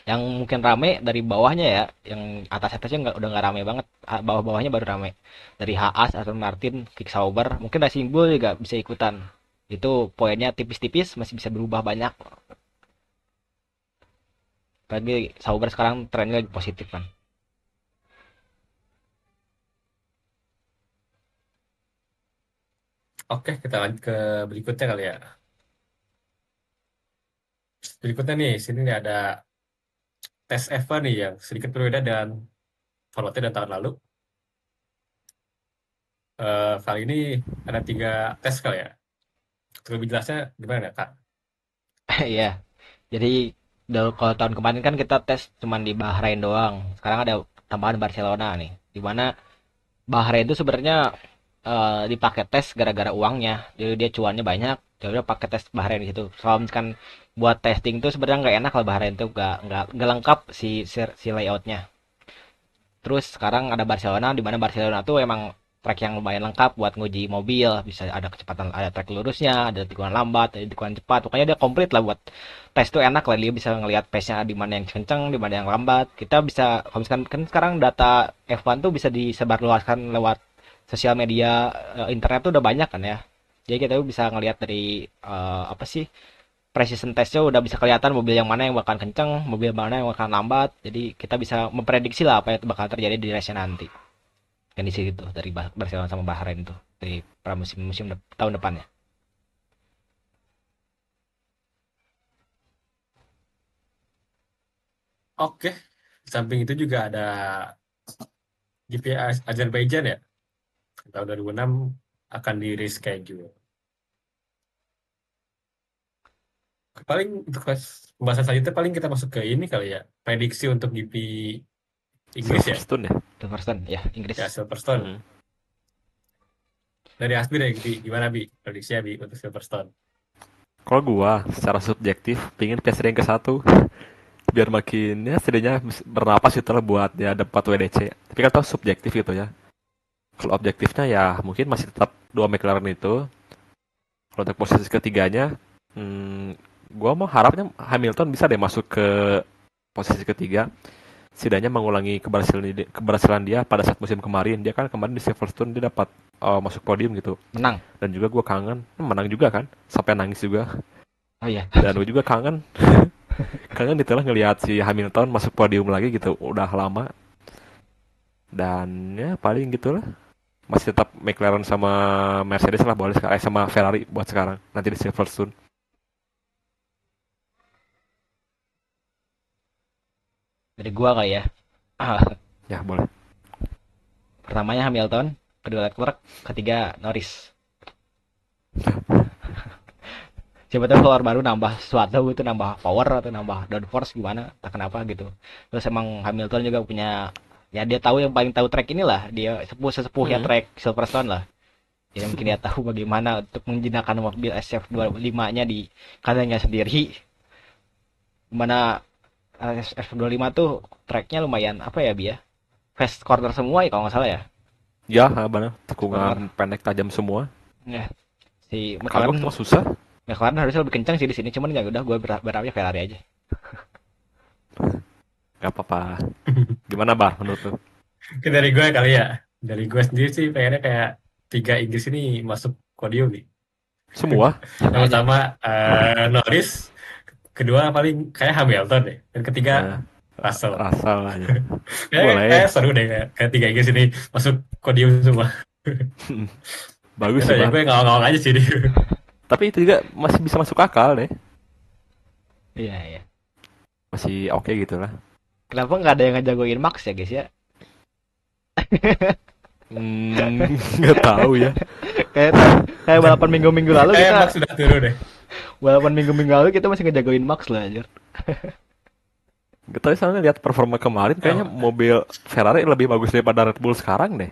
Yang mungkin rame dari bawahnya ya, yang atas atasnya udah nggak rame banget, bawah bawahnya baru rame. Dari Haas, Aston Martin, Kick Sauber, mungkin Racing Bull juga bisa ikutan. Itu poinnya tipis-tipis, masih bisa berubah banyak. Apalagi Sauber sekarang trennya lagi positif kan. Oke, kita lanjut ke berikutnya kali ya. Berikutnya nih, sini nih ada tes F1 nih yang sedikit berbeda dan formatnya dan tahun lalu. Kali ini ada 3 tes kali ya. Untuk lebih jelasnya gimana ya, Kak? Iya. Jadi kalau tahun kemarin kan kita tes cuman di Bahrain doang. Sekarang ada tambahan Barcelona nih. Di mana Bahrain itu sebenarnya dipakai tes gara-gara uangnya. Jadi dia cuannya banyak. Jadi udah pakai tes Bahrain di situ. Kalau misalkan buat testing tuh sebenarnya nggak enak kalau Bahrain tuh nggak lengkap si layoutnya. Terus sekarang ada Barcelona, di mana Barcelona tuh emang track yang lumayan lengkap buat nguji mobil, bisa ada kecepatan, ada track lurusnya, ada tikungan lambat, ada tikungan cepat. Pokoknya dia komplit lah buat tes tuh enak lah, dia bisa ngelihat pace-nya di mana yang kenceng, di mana yang lambat. Kita bisa kalau misalkan kan sekarang data F1 tuh bisa disebarluaskan lewat sosial media, internet tuh udah banyak kan ya. Jadi kita tuh bisa ngelihat dari apa sih, precision testnya udah bisa kelihatan mobil yang mana yang bakal kenceng, mobil mana yang bakal lambat. Jadi kita bisa memprediksi lah apa yang bakal terjadi di race nanti. Kan di situ dari Barcelona sama Bahrain tuh dari pramusim musim tahun depannya. Oke, di samping itu juga ada GP Azerbaijan ya. Tahun 2006 akan di reschedule. Paling untuk pembahasan selanjutnya paling kita masuk ke ini kali ya. Prediksi untuk GP Inggris ya. Silverstone ya. Silverstone ya, Ya, Inggris. Silverstone. Hmm. Dari Asbi deh, Bi. Gimana Bi? Prediksinya Bi untuk Silverstone. Kalau gua secara subjektif pingin Piastri yang ke satu biar makin ya setidaknya bernapas gitu lah buat ya dapat WDC. Tapi kan tau subjektif gitu ya. Kalau objektifnya ya mungkin masih tetap dua McLaren itu. Kalau untuk posisi ketiganya, gua mau harapnya Hamilton bisa deh masuk ke posisi ketiga. Setidaknya mengulangi keberhasilan dia pada saat musim kemarin. Dia kan kemarin di Silverstone dia dapat masuk podium gitu. Menang. Dan juga gue kangen, menang juga kan, sampai nangis juga. Oh iya. Dan gue juga kangen, kangen itulah ngelihat si Hamilton masuk podium lagi gitu. Udah lama. Dan ya paling gitulah. Masih tetap McLaren sama Mercedes lah boleh sekarang, sama Ferrari buat sekarang. Nanti di Silverstone. Dari gua kali ya. Ya boleh. Pertamanya Hamilton, kedua Leclerc, ketiga Norris. Siapa tahu keluar baru nambah sesuatu gitu, nambah power atau nambah downforce gimana, tak kenapa gitu. Terus emang Hamilton juga punya, ya dia tahu yang paling tahu track inilah, dia sesepuhnya Hmm. track Silverstone lah. Jadi mungkin dia tahu bagaimana untuk menjinakkan mobil SF25-nya di kandangnya sendiri. Mana SF25 tuh tracknya lumayan apa ya, Bi ya? Fast corner semua ya kalau nggak salah ya. Ya, benar. Fast corner. Tikungan pendek tajam semua. Ya, si Kagok McLaren cuma susah. McLaren harusnya lebih kencang sih di sini, cuman ya udah gue berharapnya Ferrari aja. Gak apa-apa. Gimana, Bar, menurut lu? Dari gue kali ya. Dari gue sendiri sih pengennya kayak tiga Inggris ini masuk podium nih. Semua? Sama Yang aja. pertama Norris, kedua paling kayak Hamilton deh, dan ketiga Nah, Russell. rasa lah ya. Kayak Boleh. seru deh kayak tiga Inggris ini masuk podium semua. Bagus Itu sih, ya Bar. gue ngawang-ngawang aja sih. Tapi itu juga masih bisa masuk akal deh. Iya, iya. Masih oke gitu lah. Kenapa nggak ada yang ngejagoin Max ya, guys ya? Nggak tahu ya. Kayak kayak balapan minggu-minggu lalu Kayak kita Max sudah turun deh. balapan minggu-minggu lalu kita masih ngejagoin Max lah anjir. Nggak tahu soalnya lihat performa kemarin kayaknya Oh, mobil Ferrari lebih bagus daripada Red Bull sekarang deh.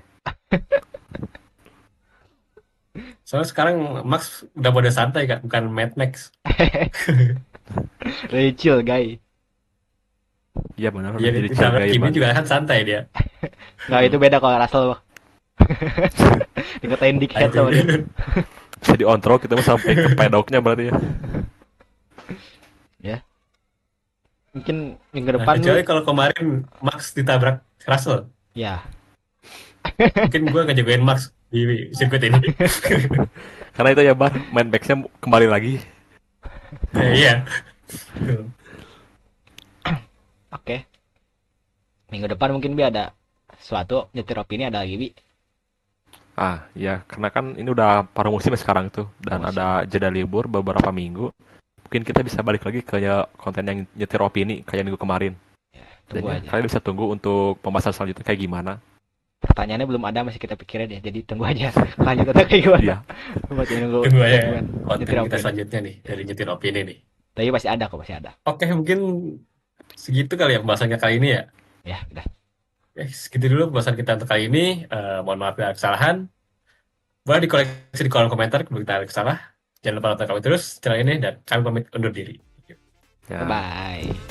soalnya sekarang Max udah mode santai kan, bukan Mad Max. Rachel, guys. Iya benar, Iya, udah jadi chill ditabrak guy Kimi banget. juga kan santai dia. Nggak, itu beda kalau Russell. Dikatain Nah, dickhead itu. sama dia. Bisa diontrol kita mau sampai ke pedoknya berarti ya. Ya, mungkin minggu Nah, depan lu, kecuali kalau kemarin Max ditabrak Russell, ya. mungkin gue ngejagoin Max di sirkuit ini. Karena itu ya Bar, main backsnya kembali lagi. Iya. Oke. Minggu depan mungkin Bi ada suatu nyetir opini ada lagi, Bi. Ah, ya, karena kan ini udah paruh musim sekarang tuh, dan Musim. ada jeda libur beberapa minggu. Mungkin kita bisa balik lagi ke konten yang nyetir opini kayak minggu kemarin. Dan Tunggu ya, aja. kalian bisa tunggu untuk pembahasan selanjutnya kayak gimana. Pertanyaannya belum ada, masih kita pikirin ya. Jadi tunggu aja lanjutannya kayak gimana. Iya, Buat nunggu Tunggu aja segmen konten nyetir kita opini. selanjutnya nih dari nyetir opini nih. Tapi pasti ada kok, pasti ada. Oke, mungkin segitu kali ya pembahasannya kali ini ya. Ya, udah. Segitu dulu pembahasan kita untuk kali ini. Mohon maaf ya kesalahan. Boleh dikoreksi di kolom komentar kalau kita ada kesalahan. Jangan lupa nonton kami terus channel ini dan kami pamit undur diri. ya. Bye bye.